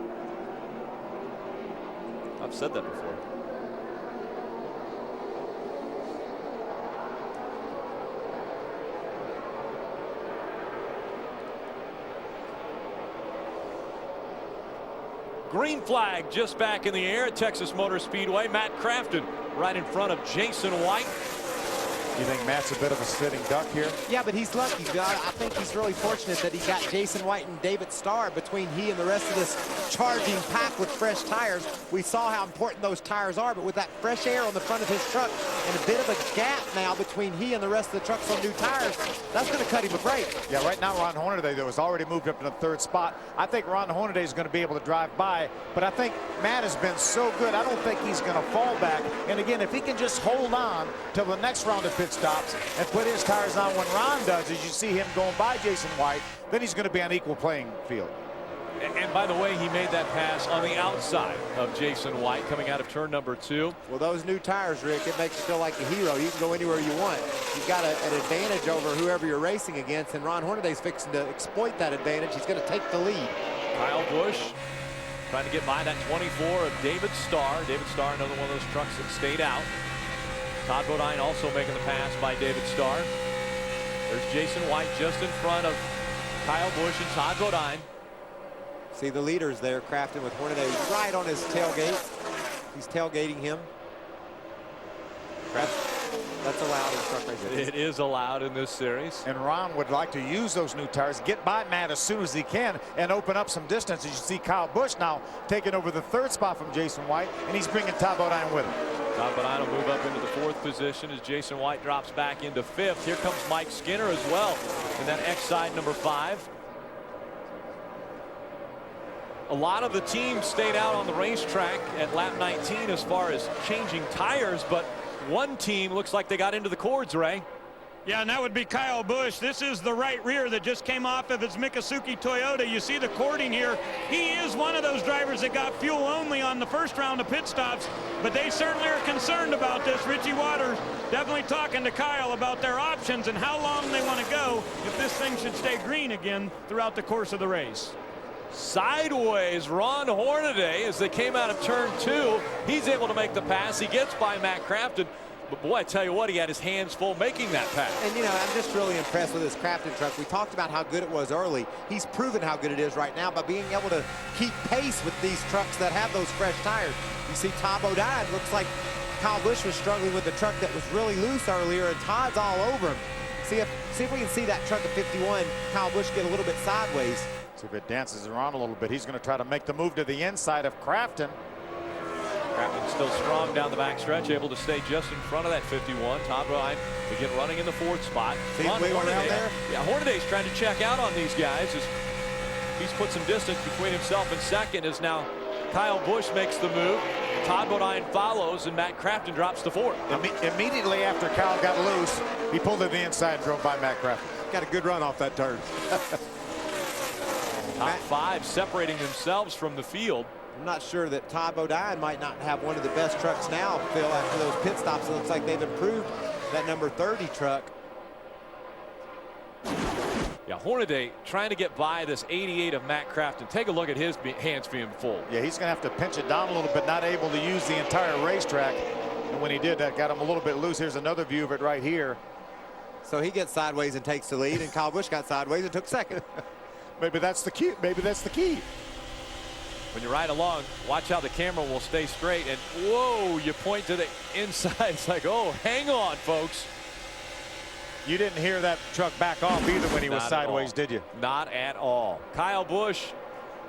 I've said that before. Green flag just back in the air at Texas Motor Speedway. Matt Crafton right in front of Jason White. You think Matt's a bit of a sitting duck here? Yeah, but he's lucky. I think he's really fortunate that he got Jason White and David Starr between he and the rest of this charging pack with fresh tires. We saw how important those tires are, but with that fresh air on the front of his truck and a bit of a gap now between he and the rest of the trucks on new tires, that's going to cut him a break. Yeah, right now Ron Hornaday, though, has already moved up to the third spot. I think Ron Hornaday is going to be able to drive by, but I think Matt has been so good, I don't think he's going to fall back. And again, if he can just hold on till the next round of pit stops and put his tires on when Ron does, as you see him going by Jason White, then he's going to be on equal playing field. And by the way, he made that pass on the outside of Jason White coming out of turn number 2. Well, those new tires, Rick, it makes you feel like a hero. You can go anywhere you want. You've got an advantage over whoever you're racing against, and Ron Hornaday's fixing to exploit that advantage. He's going to take the lead. Kyle Busch trying to get by that 24 of David Starr. David Starr, another one of those trucks that stayed out. Todd Bodine also making the pass by David Starr. There's Jason White just in front of Kyle Busch and Todd Bodine. See the leaders there, Crafton with Hornaday right on his tailgate. He's tailgating him. That's allowed in truck racing. It is allowed in this series. And Ron would like to use those new tires, get by Matt as soon as he can, and open up some distance. As you see Kyle Busch now taking over the third spot from Jason White, and he's bringing Todd Bodine with him. Todd Bodine will move up into the 4th position as Jason White drops back into 5th. Here comes Mike Skinner as well in that X side number 5. A lot of the teams stayed out on the racetrack at lap 19 as far as changing tires, but one team looks like they got into the cords, Ray. Yeah, and that would be Kyle Busch. This is the right rear that just came off of his Mikasuki Toyota. You see the cording here. He is one of those drivers that got fuel only on the first round of pit stops, but they certainly are concerned about this. Richie Waters definitely talking to Kyle about their options and how long they want to go if this thing should stay green again throughout the course of the race. Sideways, Ron Hornaday as they came out of turn 2. He's able to make the pass. He gets by Matt Crafton. But boy, I tell you what, he had his hands full making that pass. And you know, I'm just really impressed with this Crafton truck. We talked about how good it was early. He's proven how good it is right now by being able to keep pace with these trucks that have those fresh tires. You see Todd Bodine, looks like Kyle Busch was struggling with the truck that was really loose earlier, and Todd's all over him. See if we can see that truck at 51, Kyle Busch get a little bit sideways. See if it dances around a little bit. He's going to try to make the move to the inside of Crafton. Crafton still strong down the backstretch, able to stay just in front of that 51. Todd Bodine again running in the 4th spot. See Hornaday there? Yeah, Hornaday's trying to check out on these guys as he's put some distance between himself and second as now Kyle Busch makes the move. Todd Bodine follows and Matt Crafton drops to 4th. Immediately after Kyle got loose, he pulled to the inside and drove by Matt Crafton. Got a good run off that turn. Top 5 separating themselves from the field. I'm not sure that Todd Bodine might not have one of the best trucks now, Phil, after those pit stops. It looks like they've improved that number 30 truck. Yeah, Hornaday trying to get by this 88 of Matt Crafton. Take a look at his hands being full. Yeah, he's going to have to pinch it down a little bit, not able to use the entire racetrack. And when he did, that got him a little bit loose. Here's another view of it right here. So he gets sideways and takes the lead, and Kyle Busch got sideways and took second. Maybe that's the key. Maybe that's the key. When you ride along, watch how the camera will stay straight. And whoa, you point to the inside. It's like, oh, hang on, folks. You didn't hear that truck back off either when he was sideways, did you? Not at all. Kyle Busch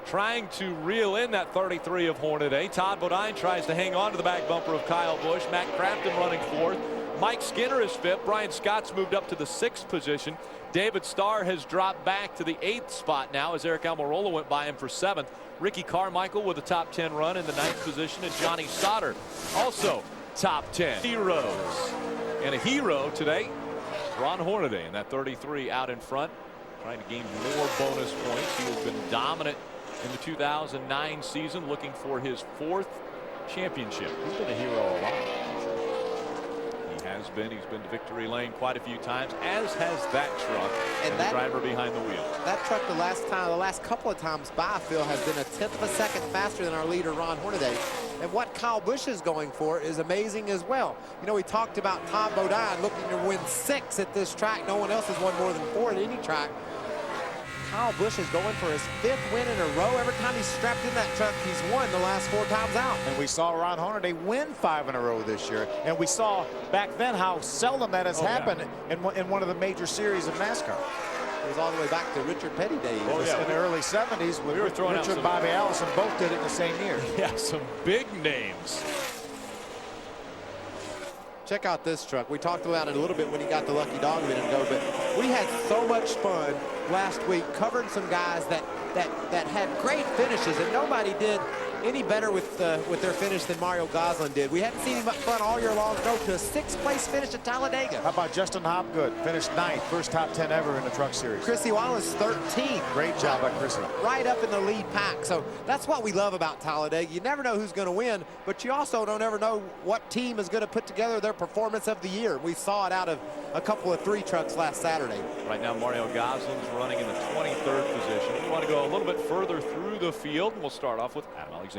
trying to reel in that 33 of Hornaday. Todd Bodine tries to hang on to the back bumper of Kyle Busch. Matt Crafton running 4th. Mike Skinner is 5th. Brian Scott's moved up to the 6th position. David Starr has dropped back to the 8th spot now as Eric Almirola went by him for 7th. Ricky Carmichael with a top 10 run in the 9th position, and Johnny Sauter also top 10. Heroes. And a hero today, Ron Hornaday in that 33 out in front, trying to gain more bonus points. He has been dominant in the 2009 season, looking for his 4th championship. He's been a hero a lot. He has been. He's been to victory lane quite a few times, as has that truck and that driver behind the wheel. That truck the last couple of times by, Phil, has been a 1/10 of a second faster than our leader, Ron Hornaday. And what Kyle Busch is going for is amazing as well. You know, we talked about Todd Bodine looking to win 6 at this track. No one else has won more than 4 at any track. Kyle Busch is going for his 5th win in a row. Every time he's strapped in that truck, he's won the last 4 times out. And we saw Ron Hornaday win 5 in a row this year. And we saw back then how seldom that has happened in one of the major series of NASCAR. It was all the way back to Richard Petty days. In the early 70s, when Richard and Bobby Allison both did it in the same year. Yeah, some big names. Check out this truck. We talked about it a little bit when he got the lucky dog a minute ago, but we had so much fun last week covering some guys that had great finishes, and nobody did any better with their finish than Mario Goslin did. We hadn't seen him up front all year long go to a 6th place finish at Talladega. How about Justin Hopgood? Finished 9th, first top 10 ever in the truck series. Chrissy Wallace 13th. Great job by Chrissy. Right up in the lead pack. So that's what we love about Talladega. You never know who's going to win, but you also don't ever know what team is going to put together their performance of the year. We saw it out of a couple of 3 trucks last Saturday. Right now, Mario Goslin's running in the 23rd position. We want to go a little bit further through the field, and we'll start off with Adam Alexander.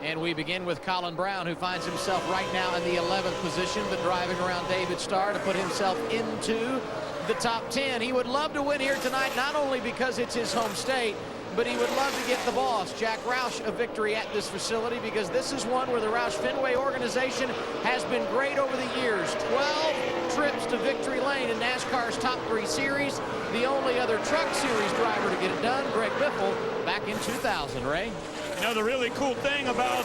And we begin with Colin Brown, who finds himself right now in the 11th position, but driving around David Starr to put himself into the top 10. He would love to win here tonight, not only because it's his home state, but he would love to get the boss, Jack Roush, a victory at this facility, because this is one where the Roush Fenway organization has been great over the years. 12 trips to victory lane in NASCAR's top 3 series. The only other truck series driver to get it done, Greg Biffle, back in 2000, Ray. You know, the really cool thing about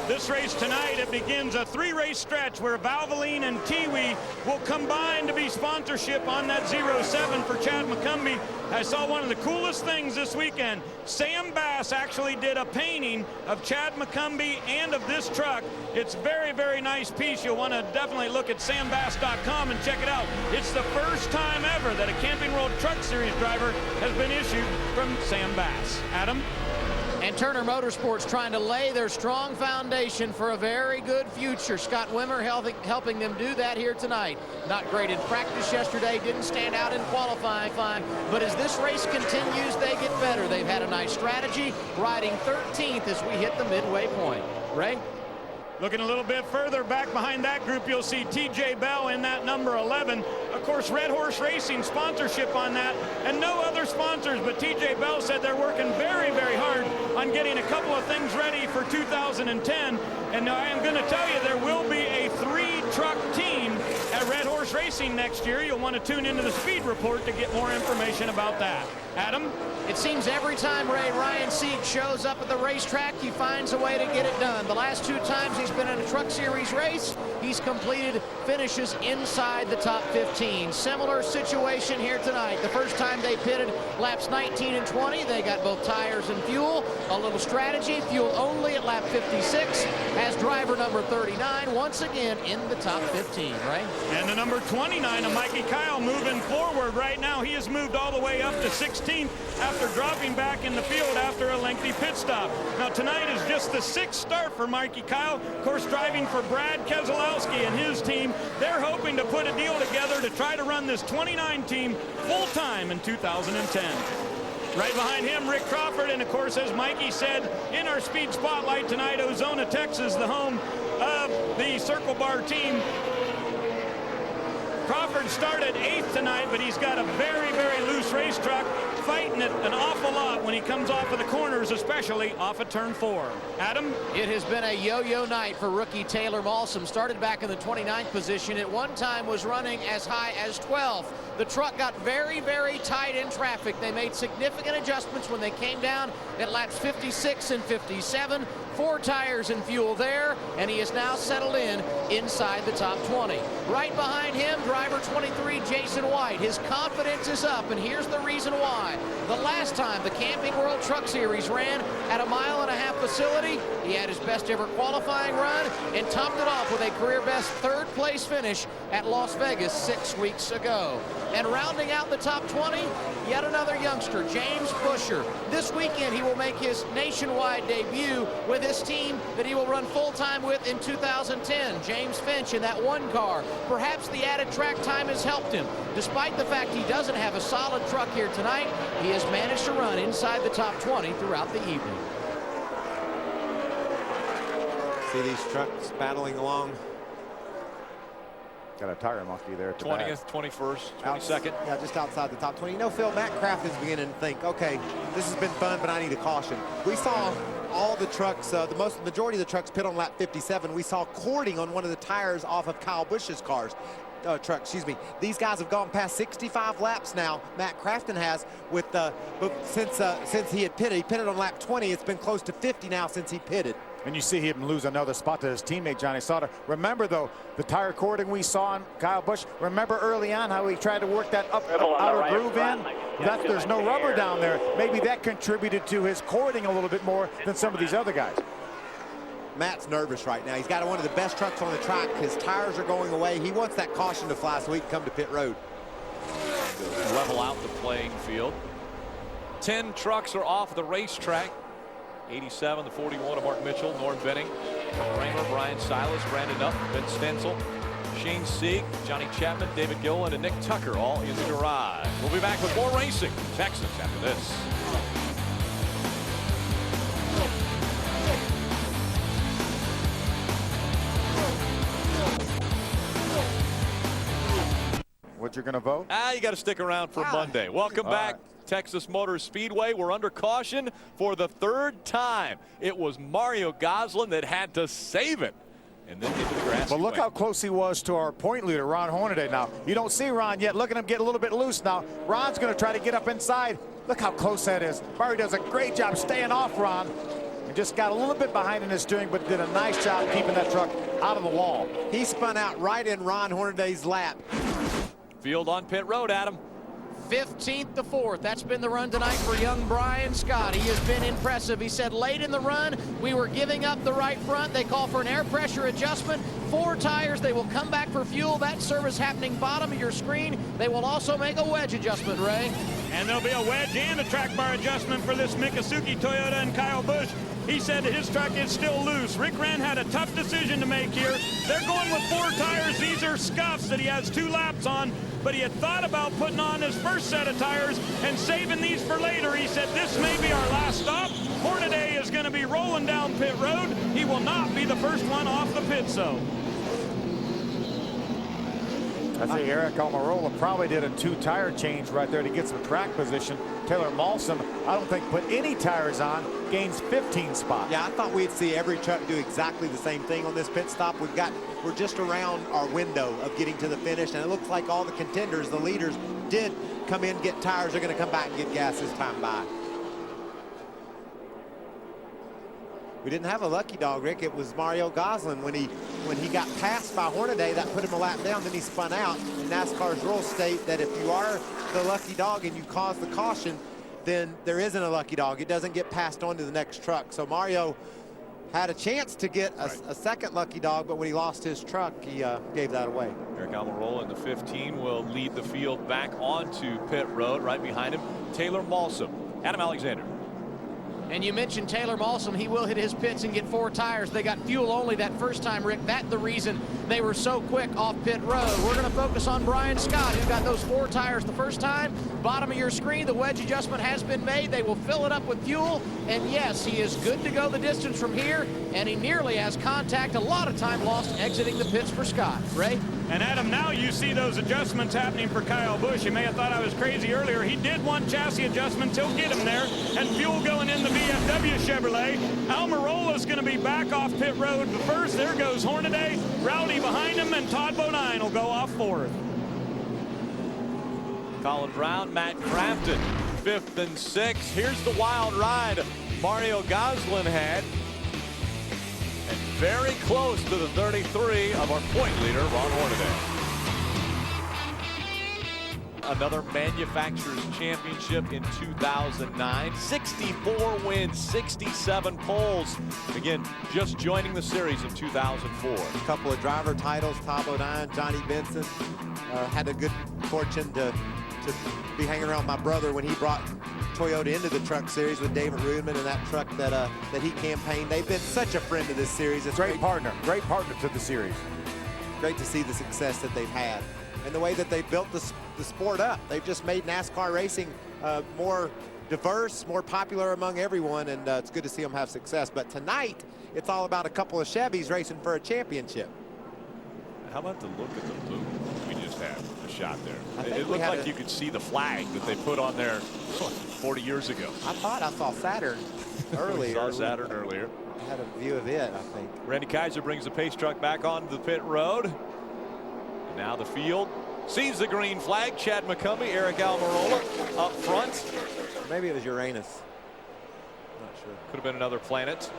this race tonight, it begins a 3-race stretch where Valvoline and Tiwi will combine to be sponsorship on that 07 for Chad McCumbee. I saw one of the coolest things this weekend. Sam Bass actually did a painting of Chad McCumbee and of this truck. It's a very, very nice piece. You'll want to definitely look at sambass.com and check it out. It's the first time ever that a Camping World Truck Series driver has been issued from Sam Bass. Adam? And Turner Motorsports trying to lay their strong foundation for a very good future. Scott Wimmer helping them do that here tonight. Not great in practice yesterday, didn't stand out in qualifying fine, but as this race continues, they get better. They've had a nice strategy, riding 13th as we hit the midway point. Ray? Looking a little bit further back behind that group, you'll see TJ Bell in that number 11. Of course, Red Horse Racing sponsorship on that, and no other sponsors, but TJ Bell said they're working very, very hard on getting a couple of things ready for 2010. And I am going to tell you, there will be a 3-truck team at Red Horse Racing next year. You'll want to tune into the Speed Report to get more information about that. Adam? It seems every time Ryan Sieg shows up at the racetrack, he finds a way to get it done. The last 2 times he's been in a Truck Series race, he's completed finishes inside the top 15. Similar situation here tonight. The first time they pitted laps 19 and 20, they got both tires and fuel. A little strategy, fuel only at lap 56, as driver number 39 once again in the top 15, right? And the number 29 of Mikey Kyle moving forward right now. He has moved all the way up to 16th after dropping back in the field after a lengthy pit stop. Now tonight is just the 6th start for Mikey Kyle. Of course, driving for Brad Keselowski and his team. They're hoping to put a deal together to try to run this 29 team full-time in 2010. Right behind him, Rick Crawford, and of course, as Mikey said, in our speed spotlight tonight, Ozona, Texas, the home of the Circle Bar team. Crawford started 8th tonight, but he's got a very, very loose racetrack, fighting it an awful lot when he comes off of the corners, especially off of turn 4. Adam? It has been a yo-yo night for rookie Taylor Malsom. Started back in the 29th position. At one time was running as high as 12th. The truck got very, very tight in traffic. They made significant adjustments when they came down at laps 56 and 57. 4 tires and fuel there, and he is now settled in inside the top 20. Right behind him, driver 23, Jason White. His confidence is up, and here's the reason why. The last time the Camping World Truck Series ran at a 1.5 mile facility, he had his best ever qualifying run and topped it off with a career best 3rd place finish at Las Vegas 6 weeks ago. And rounding out the top 20, yet another youngster, James Busher. This weekend, he will make his nationwide debut with his team that he will run full-time with in 2010. James Finch in that one car. Perhaps the added track time has helped him. Despite the fact he doesn't have a solid truck here tonight, he has managed to run inside the top 20 throughout the evening. See these trucks battling along. Got a tire monkey there. 20th, 21st, 22nd. Yeah, just outside the top 20. You know, Phil, Matt Kraft is beginning to think, okay, this has been fun, but I need a caution. We saw all the trucks, the majority of the trucks pit on lap 57. We saw cording on one of the tires off of Kyle Busch's truck, excuse me. These guys have gone past 65 laps now. Matt Crafton has, with since he had pitted. He pitted on lap 20. It's been close to 50 now since he pitted. And you see him lose another spot to his teammate, Johnny Sauter. Remember, though, the tire cording we saw on Kyle Busch. Remember early on how he tried to work that outer groove in? There's no rubber down there. Maybe that contributed to his cording a little bit more than some of these other guys. Matt's nervous right now. He's got one of the best trucks on the track. His tires are going away. He wants that caution to fly so he can come to pit road. Level out the playing field. 10 trucks are off the racetrack. 87, the 41 of Mark Mitchell, Norm Benning, Kramer, Brian Silas, Brandon Up, Ben Stenzel, Shane Sieg, Johnny Chapman, David Gilliland, and Nick Tucker all in the garage. We'll be back with more racing in Texas after this. What you're going to vote? You got to stick around for Monday. Welcome back. Right. Texas Motor Speedway. We're under caution for the third time. It was Mario Goslin that had to save it. And then into the grass. But look how close he was to our point leader, Ron Hornaday. Now, you don't see Ron yet. Look at him get a little bit loose now. Ron's going to try to get up inside. Look how close that is. Mario does a great job staying off Ron. He just got a little bit behind in his steering, but did a nice job keeping that truck out of the wall. He spun out right in Ron Hornaday's lap. Field on pit road, Adam. 15th to 4th. That's been the run tonight for young Brian Scott. He has been impressive. He said late in the run, we were giving up the right front. They call for an air pressure adjustment. 4 tires. They will come back for fuel. That service happening bottom of your screen. They will also make a wedge adjustment, Ray. And there'll be a wedge and a track bar adjustment for this Mikazuki Toyota and Kyle Busch. He said his truck is still loose. Rick Wren had a tough decision to make here. They're going with 4 tires. These are scuffs that he has 2 laps on, but he had thought about putting on his first set of tires and saving these for later. He said this may be our last stop. Hornaday is going to be rolling down pit road. He will not be the first one off the pit zone. I think Eric Almirola probably did a 2-tire change right there to get some track position. Taylor Malson, I don't think put any tires on, gains 15 spots. Yeah, I thought we'd see every truck do exactly the same thing on this pit stop. We're just around our window of getting to the finish, and it looks like all the contenders, the leaders, did come in, get tires. They're going to come back and get gas this time by. We didn't have a lucky dog, Rick. It was Mario Goslin. When he got passed by Hornaday, that put him a lap down. Then he spun out. And NASCAR's rules state that if you are the lucky dog and you cause the caution, then there isn't a lucky dog. It doesn't get passed on to the next truck. So Mario had a chance to get a second lucky dog, but when he lost his truck, he gave that away. Eric Almirola in the 15 will lead the field back onto pit road. Right behind him, Taylor Malson. Adam Alexander. And you mentioned Taylor Malson. He will hit his pits and get 4 tires. They got fuel only that first time, Rick. That's the reason they were so quick off pit road. We're going to focus on Brian Scott, who got those 4 tires the first time. Bottom of your screen, the wedge adjustment has been made. They will fill it up with fuel. And yes, he is good to go the distance from here. And he nearly has contact. A lot of time lost exiting the pits for Scott. Ray? And Adam, now you see those adjustments happening for Kyle Busch. You may have thought I was crazy earlier. He did want chassis adjustments. He'll get him there. And fuel going in the BMW Chevrolet. Almirola's going to be back off pit road first. There goes Hornaday. Rowdy behind him, and Todd Bodine will go off 4th. Colin Brown, Matt Crafton, 5th and 6th. Here's the wild ride Mario Goslin had. And very close to the 33 of our point leader, Ron Hornaday. another manufacturer's championship in 2009. 64 wins, 67 poles. Again, just joining the series in 2004. A couple of driver titles, Todd Bodine, Johnny Benson. Had a good fortune to be hanging around my brother when he brought Toyota into the truck series with David Rudman and that truck that he campaigned. They've been such a friend to this series. It's great partner to the series. Great to see the success that they've had and the way that they've built the sport up. They've just made NASCAR racing more diverse, more popular among everyone, and it's good to see them have success. But tonight, it's all about a couple of Chevys racing for a championship. How about the look at the blue we just had, the shot there? It looked like you could see the flag that they put on there 40 years ago. I thought I saw Saturn earlier. Saw Saturn earlier. I had a view of it, I think. Randy Kaiser brings the pace truck back onto the pit road. And now the field sees the green flag. Chad McCumbee, Eric Almirola up front. Maybe it was Uranus. Not sure. Could have been another planet.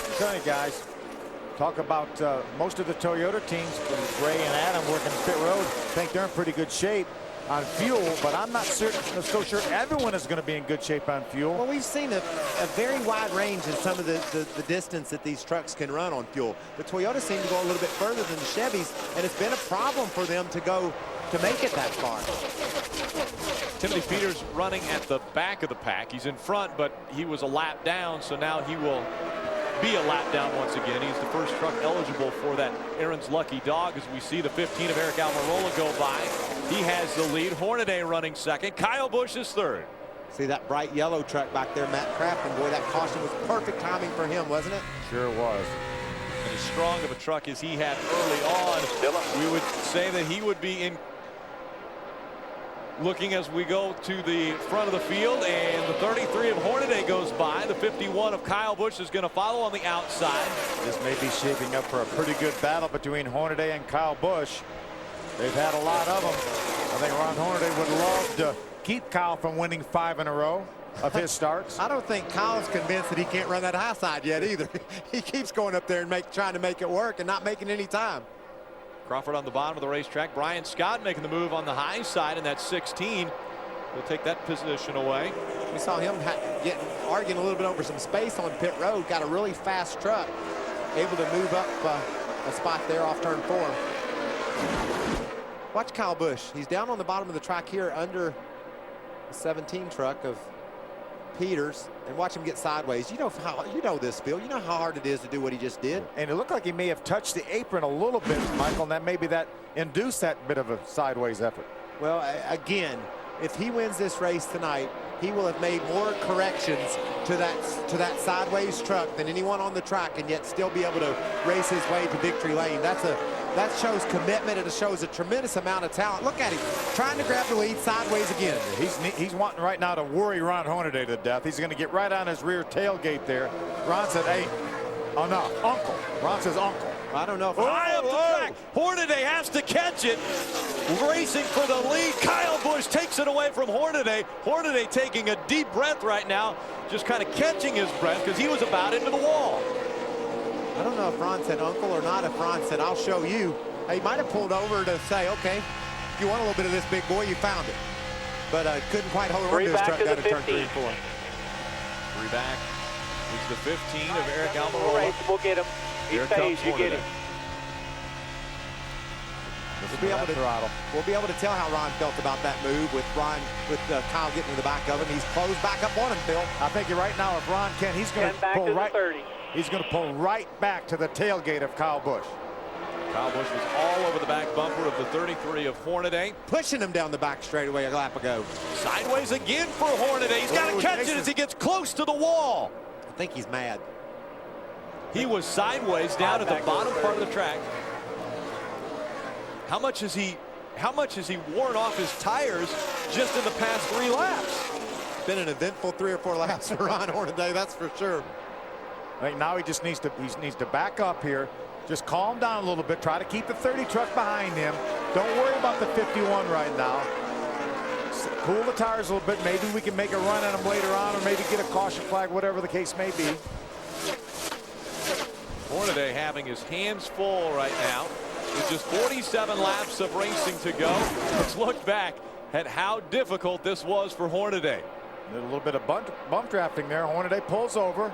I'm telling you guys, talk about most of the Toyota teams, from Ray and Adam working pit road, think they're in pretty good shape on fuel, but I'm not so sure everyone is going to be in good shape on fuel. Well, we've seen a very wide range in some of the distance that these trucks can run on fuel. The Toyota seem to go a little bit further than the Chevys, and it's been a problem for them to make it that far. Timothy Peters running at the back of the pack. He's in front, but he was a lap down, so now he will be a lap down once again. He's the first truck eligible for that Aaron's Lucky Dog as we see the 15 of Eric Almirola go by. He has the lead. Hornaday running second. Kyle Busch is third. See that bright yellow truck back there, Matt Crafton. Boy, that caution was perfect timing for him, wasn't it? Sure was. And as strong of a truck as he had early on, we would say that he would be in looking as we go to the front of the field, and the 33 of Hornaday goes by. The 51 of Kyle Busch is going to follow on the outside. This may be shaping up for a pretty good battle between Hornaday and Kyle Busch. They've had a lot of them. I think Ron Hornaday would love to keep Kyle from winning 5 in a row of his starts. I don't think Kyle's convinced that he can't run that high side yet either. He keeps going up there and trying to make it work and not making any time. Crawford on the bottom of the racetrack. Brian Scott making the move on the high side in that 16. We'll take that position away. We saw him arguing a little bit over some space on pit road. Got a really fast truck, able to move up a spot there off turn 4. Watch Kyle Busch. He's down on the bottom of the track here under the 17 truck of Peters, and watch him get sideways. You know this, Phil. You know how hard it is to do what he just did. And it looked like he may have touched the apron a little bit, Michael, and that induced that bit of a sideways effort. Well, again, if he wins this race tonight, he will have made more corrections to that sideways truck than anyone on the track, and yet still be able to race his way to victory lane. That shows commitment. It shows a tremendous amount of talent. Look at him trying to grab the lead sideways again. He's wanting right now to worry Ron Hornaday to death. He's going to get right on his rear tailgate there. Ron said, hey, oh no, uncle. Ron says uncle. I don't know if high up the track. Hornaday has to catch it. Racing for the lead. Kyle Busch takes it away from Hornaday. Hornaday taking a deep breath right now, just kind of catching his breath because he was about into the wall. I don't know if Ron said uncle or not. If Ron said, I'll show you. He might have pulled over to say, okay, if you want a little bit of this, big boy, you found it. But couldn't quite hold on to his truck down to turn 3 and 4. 3 back is the 15 of Eric Almirola. We'll get him. He stays, you get him. We'll be able to tell how Ron felt about that move with Kyle getting to the back of him. He's closed back up on him, Phil. I think you're right now. If Ron can, he's going to pull right. 30. He's going to pull right back to the tailgate of Kyle Busch. Kyle Busch was all over the back bumper of the 33 of Hornaday. Pushing him down the back straightaway a lap ago. Sideways again for Hornaday. He's got to catch it as he gets close to the wall. I think he's mad. He was sideways down at the bottom part of the track. How much has he worn off his tires just in the past 3 laps? Been an eventful 3 or 4 laps for Ron Hornaday, that's for sure. I think now he just needs to back up here. Just calm down a little bit. Try to keep the 30 truck behind him. Don't worry about the 51 right now. Cool the tires a little bit. Maybe we can make a run at him later on, or maybe get a caution flag, whatever the case may be. Hornaday having his hands full right now. With just 47 laps of racing to go, let's look back at how difficult this was for Hornaday. A little bit of bump drafting there. Hornaday pulls over.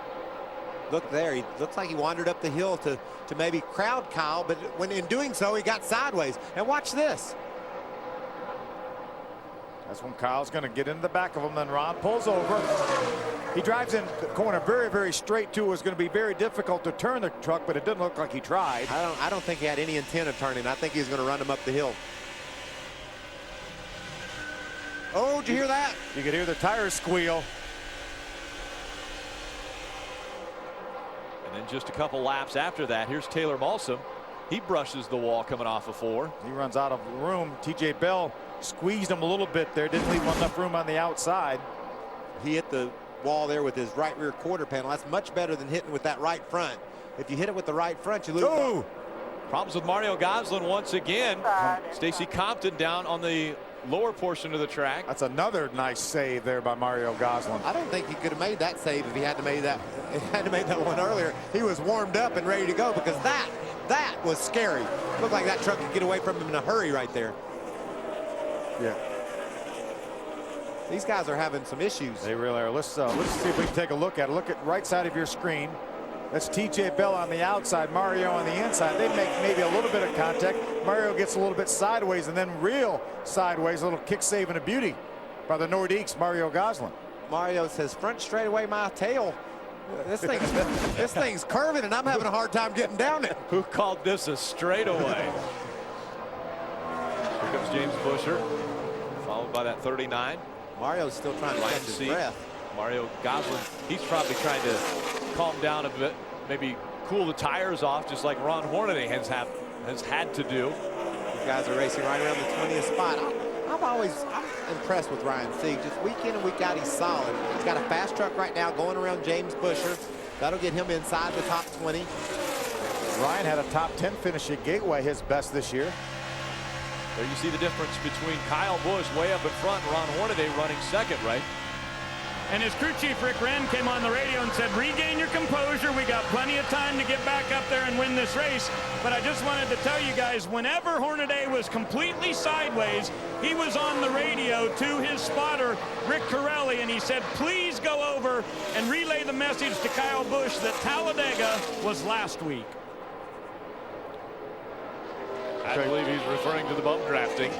Look there, he looks like he wandered up the hill to maybe crowd Kyle, but when in doing so, he got sideways. And watch this. That's when Kyle's going to get into the back of him. Then Ron pulls over. He drives in the corner very, very straight too. It was going to be very difficult to turn the truck, but it didn't look like he tried. I don't think he had any intent of turning. I think he was going to run him up the hill. Oh, did you hear that? You could hear the tires squeal. And then just a couple laps after that, here's Taylor Malsom. He brushes the wall coming off of 4. He runs out of room. TJ Bell squeezed him a little bit there. Didn't leave enough room on the outside. He hit the wall there with his right rear quarter panel. That's much better than hitting with that right front. If you hit it with the right front, you lose. Ooh. Problems with Mario Goslin once again. Stacy Compton down on the lower portion of the track. That's another nice save there by Mario Goslin. I don't think he could have made that save if he had to made that one earlier. He was warmed up and ready to go, because that was scary. Looked like that truck could get away from him in a hurry right there. Yeah. These guys are having some issues. They really are. Let's see if we can take a look at it. Look at right side of your screen. That's TJ Bell on the outside, Mario on the inside. They make maybe a little bit of contact. Mario gets a little bit sideways, and then real sideways, a little kick save and a beauty by the Nordiques, Mario Goslin. Mario says, front straightaway my tail. This thing's curving, and I'm having a hard time getting down it. Who called this a straightaway? Here comes James Busher, followed by that 39. Mario's still trying to catch his breath. Mario Goslin, he's probably trying to calm down a bit, maybe cool the tires off, just like Ron Hornaday has had to do. These guys are racing right around the 20th spot. I'm impressed with Ryan Sieg. Just week in and week out, he's solid. He's got a fast truck right now going around James Busher. That'll get him inside the top 20. Ryan had a top 10 finish at Gateway, his best this year. There you see the difference between Kyle Busch way up in front, Ron Hornaday running second, right? And his crew chief, Rick Wren, came on the radio and said, regain your composure. We got plenty of time to get back up there and win this race. But I just wanted to tell you guys, whenever Hornaday was completely sideways, he was on the radio to his spotter, Rick Corelli, and he said, please go over and relay the message to Kyle Busch that Talladega was last week. I believe he's referring to the bump drafting,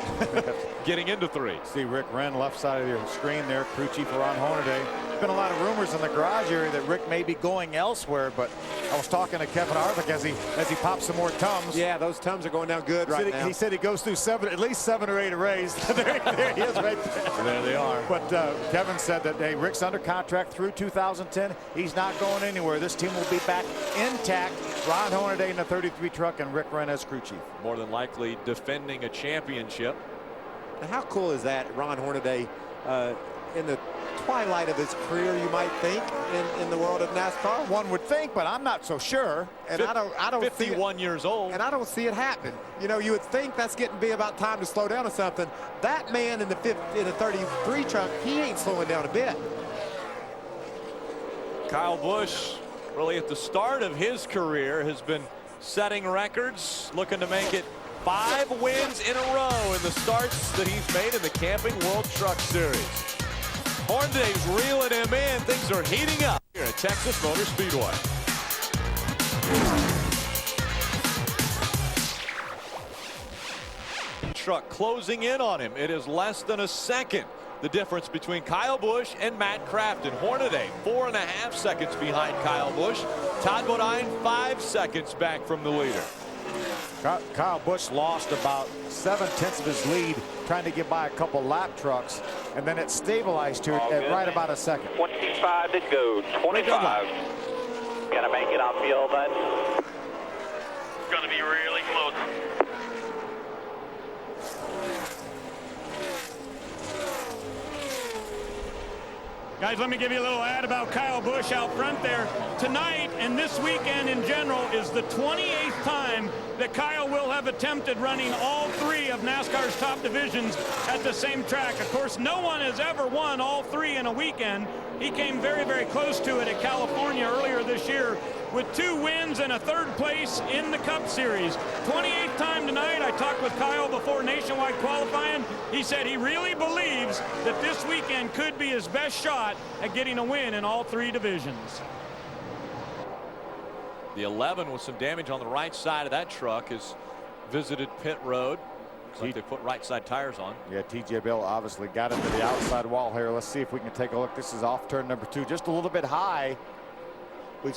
getting into 3. See Rick Wren left side of your screen there, crew chief Ron Hornaday. There's been a lot of rumors in the garage area that Rick may be going elsewhere, but I was talking to Kevin Harvick as he pops some more Tums. Yeah, those Tums are going down good right now. He said he goes through at least 7 or 8 arrays. there he is right there. There they are. But Kevin said that, hey, Rick's under contract through 2010. He's not going anywhere. This team will be back intact. Ron Hornaday in the 33 truck and Rick Wren as crew chief. More than likely defending a championship. Now, how cool is that, Ron Hornaday, in the twilight of his career, you might think, in the world of NASCAR? One would think, but I'm not so sure. And I don't 51 years old. And I don't see it happen. You know, you would think that's getting to be about time to slow down or something. That man in the 33 truck, he ain't slowing down a bit. Kyle Busch, really at the start of his career, has been setting records, looking to make it 5 wins in a row in the starts that he's made in the Camping World Truck Series. Hornaday's reeling him in. Things are heating up here at Texas Motor Speedway. Truck closing in on him. It is less than a second. The difference between Kyle Busch and Matt Crafton. Hornaday 4.5 seconds behind Kyle Busch. Todd Bodine 5 seconds back from the leader. Kyle Busch lost about 7/10 of his lead trying to get by a couple lap trucks, and then it stabilized to it at right about a second. 25 to go. 25. Gotta make it upfield, bud. It's gonna be really close. Guys, let me give you a little ad about Kyle Busch out front there. Tonight and this weekend in general is the 28th time that Kyle will have attempted running all 3 of NASCAR's top divisions at the same track. Of course, no one has ever won all 3 in a weekend. He came very, very close to it at California earlier this year with 2 wins and a 3rd place in the Cup Series. 28th time tonight. I talked with Kyle before nationwide qualifying. He said he really believes that this weekend could be his best shot at getting a win in all 3 divisions. The 11 with some damage on the right side of that truck has visited pit road. Looks like they put right side tires on. Yeah, TJ Bill obviously got into the outside wall here. Let's see if we can take a look. This is off turn number 2, just a little bit high. We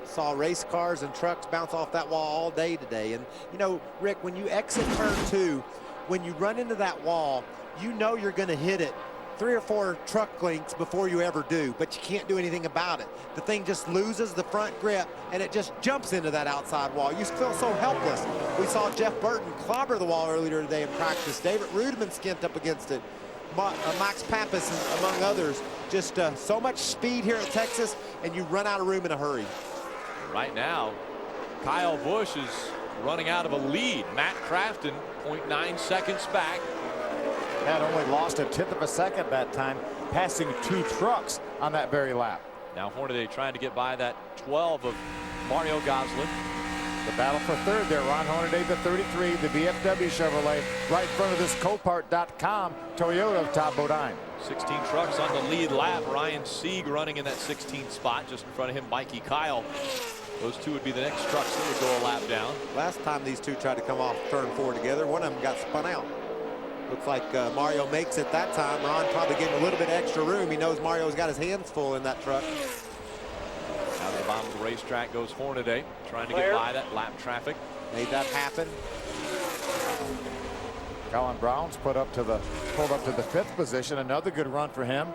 saw race cars and trucks bounce off that wall all day today. And, you know, Rick, when you exit turn 2, when you run into that wall, you know you're going to hit it 3 or 4 truck lengths before you ever do, but you can't do anything about it. The thing just loses the front grip, and it just jumps into that outside wall. You feel so helpless. We saw Jeff Burton clobber the wall earlier today in practice. David Rudeman skint up against it. Max Pappas, among others. Just so much speed here at Texas, and you run out of room in a hurry. Right now, Kyle Busch is running out of a lead. Matt Crafton, 0.9 seconds back. Had only lost a 1/10 of a second that time, passing 2 trucks on that very lap. Now Hornaday trying to get by that 12 of Mario Goslin. The battle for 3rd there. Ron Hornaday, the 33, the VFW Chevrolet, right in front of this Copart.com Toyota of Todd Bodine. 16 trucks on the lead lap. Ryan Sieg running in that 16th spot. Just in front of him, Mikey Kyle. Those 2 would be the next trucks that would go a lap down. Last time these 2 tried to come off turn 4 together, one of them got spun out. Looks like Mario makes it that time. Ron probably getting a little bit extra room. He knows Mario's got his hands full in that truck. Out of the bottom of the racetrack goes Hornaday, trying to get by that lap traffic. Made that happen. Colin Brown's pulled up to the 5th position. Another good run for him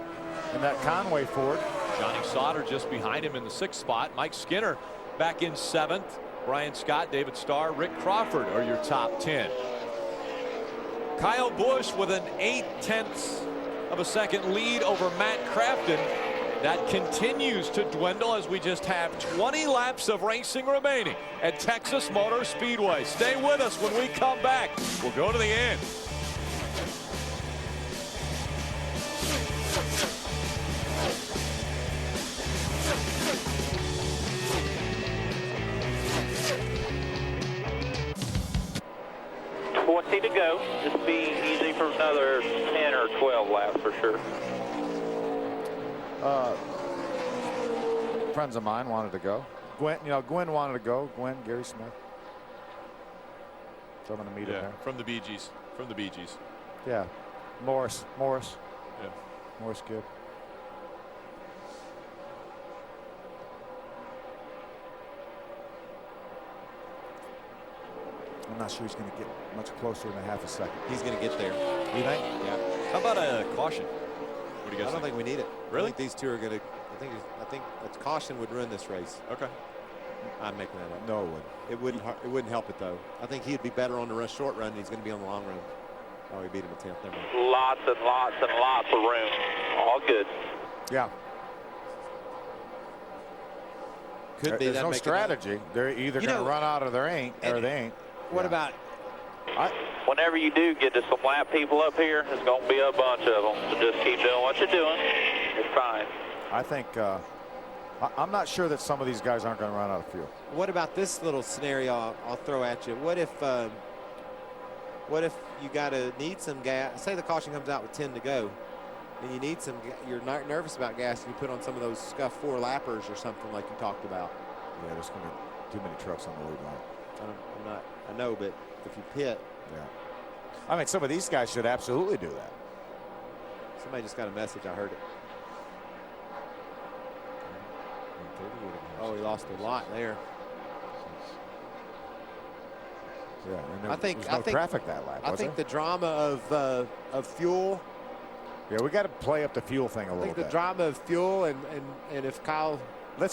in that Conway Ford. Johnny Sauter just behind him in the 6th spot. Mike Skinner back in 7th. Brian Scott, David Starr, Rick Crawford are your top 10. Kyle Busch with an 0.8 of a second lead over Matt Crafton. That continues to dwindle as we just have 20 laps of racing remaining at Texas Motor Speedway. Stay with us when we come back. We'll go to the end. To go. This will be easy for another 10 or 12 laps for sure. Friends of mine wanted to go. Gwen wanted to go. Gary Smith. So I'm going to meet him there. From the Bee Gees. From the Bee Gees. Yeah. Morris. Yeah. Morris kid. I'm not sure he's going to get much closer in a half a second. He's going to get there. You think? Yeah. How about a caution? What do you guys I don't think we need it. Really? I think these 2 are going to. I think a caution would ruin this race. Okay. I'm making that up. No, it wouldn't. It wouldn't help it though. I think he'd be better on the short run than he's going to be on the long run. Oh, he beat him a 10th. Never mind. Lots and lots and lots of room. All good. Yeah. Could be. There's no strategy. They're either going to run out or they ain't. What about? Whenever you do get to some lap people up here, there's going to be a bunch of them. So just keep doing what you're doing. You're fine. I think I'm not sure that some of these guys aren't going to run out of fuel. What about this little scenario I'll throw at you? What if you need some gas? Say the caution comes out with 10 to go, and you need some. You're not nervous about gas, and you put on some of those scuff 4 lappers or something like you talked about. Yeah, there's going to be too many trucks on the lead line. I know, but if you pit. Yeah. I mean, some of these guys should absolutely do that. Somebody just got a message. I heard it. Oh, he lost a lot there. Yeah, and I think traffic that lap. I think the drama of fuel. Yeah, we got to play up the fuel thing a little bit. I think the drama of fuel and if Kyle. How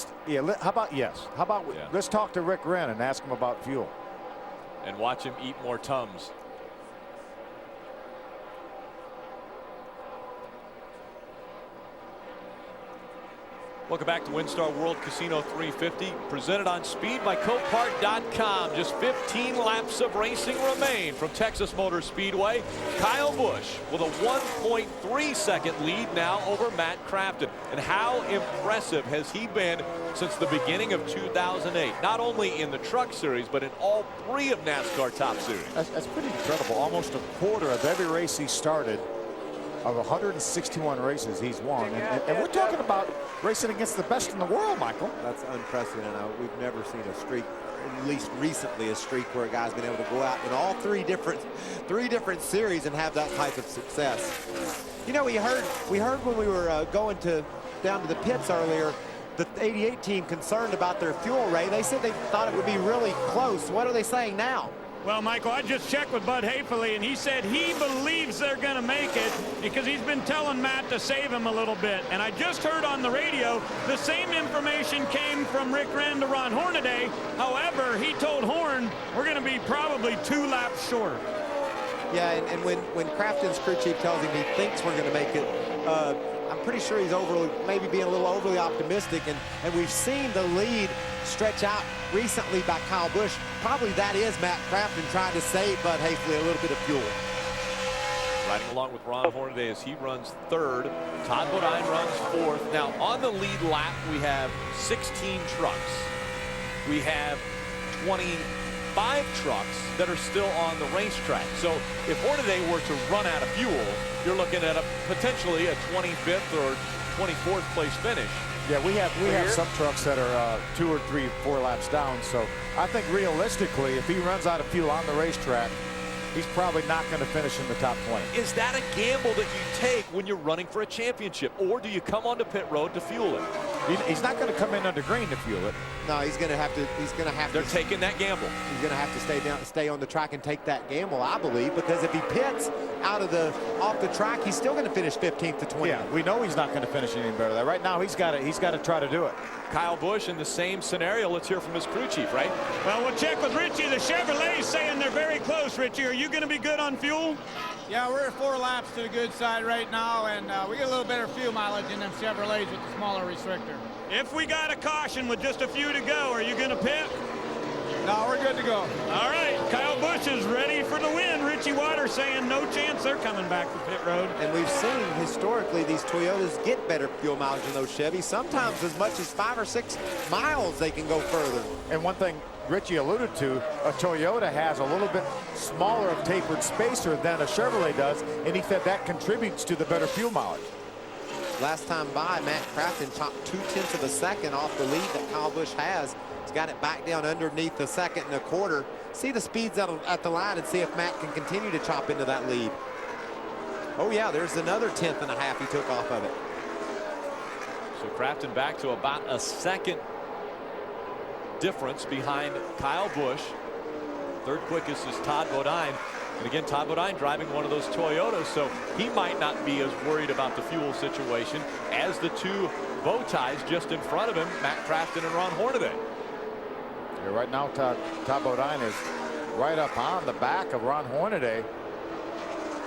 about let's talk to Rick Wren and ask him about fuel. And watch him eat more Tums. Welcome back to WinStar World Casino 350, presented on speed by Copart.com. Just 15 laps of racing remain from Texas Motor Speedway. Kyle Busch with a 1.3 second lead now over Matt Crafton. And how impressive has he been since the beginning of 2008? Not only in the Truck Series, but in all 3 of NASCAR Top Series. That's pretty incredible. Almost a quarter of every race he started. Of 161 races he's won, and we're talking about racing against the best in the world, Michael. That's unprecedented. We've never seen a streak, at least recently, a streak where a guy's been able to go out in all three different series and have that type of success. You know, we heard when we were going down to the pits earlier, the 88 team concerned about their fuel, Ray. They said they thought it would be really close. What are they saying now? Well, Michael, I just checked with Bud Haefele, and he said he believes they're going to make it because he's been telling Matt to save him a little bit. And I just heard on the radio the same information came from Rick Wren to Ron Hornaday. However, he told Horn we're going to be probably 2 laps short. Yeah, and when Crafton's crew chief tells him he thinks we're going to make it, I'm pretty sure he's maybe being a little overly optimistic, and we've seen the lead stretch out recently by Kyle Busch. Probably that is Matt Crafton trying to save Bud Haefele a little bit of fuel. Riding along with Ron Hornaday as he runs 3rd. Todd Bodine runs 4th. Now on the lead lap we have 16 trucks. We have 25 trucks that are still on the racetrack. So if Hornaday were to run out of fuel, you're looking at potentially a 25th or 24th place finish. Yeah, we have some trucks that are 2 or 3, 4 laps down. So I think realistically, if he runs out of fuel on the racetrack, he's probably not going to finish in the top 20. Is that a gamble that you take when you're running for a championship, or do you come onto pit road to fuel it? He's not going to come in under green to fuel it. No, he's going to have to. They're taking that gamble. He's going to have to stay on the track and take that gamble, I believe, because if he pits off the track, he's still going to finish 15th to 20th. Yeah, we know he's not going to finish any better. Right now, he's got to try to do it. Kyle Busch in the same scenario. Let's hear from his crew chief, right? Well, we'll check with Richie. The Chevrolet's saying they're very close. Richie, are you going to be good on fuel? Yeah, we're 4 laps to the good side right now, and we get a little better fuel mileage in them Chevrolets with the smaller restrictor. If we got a caution with just a few to go, are you going to pit? No, we're good to go. All right, Kyle Busch is ready for the win. Richie Waters saying no chance they're coming back to pit road. And we've seen historically these Toyotas get better fuel mileage than those Chevys. Sometimes as much as 5 or 6 miles they can go further. And one thing Richie alluded to, a Toyota has a little bit smaller of tapered spacer than a Chevrolet does, and he said that contributes to the better fuel mileage. Last time by, Matt Crafton chopped 0.2 of a second off the lead that Kyle Busch has. He's got it back down underneath the 1.25 seconds. See the speeds at the line and see if Matt can continue to chop into that lead. Oh yeah, there's another 1/10.5 he took off of it. So Crafton back to about a second difference behind Kyle Busch. 3rd quickest is Todd Bodine. And again, Todd Bodine driving one of those Toyotas, so he might not be as worried about the fuel situation as the 2 bow ties just in front of him, Matt Crafton and Ron Hornaday. Yeah, right now, Todd Bodine is right up on the back of Ron Hornaday.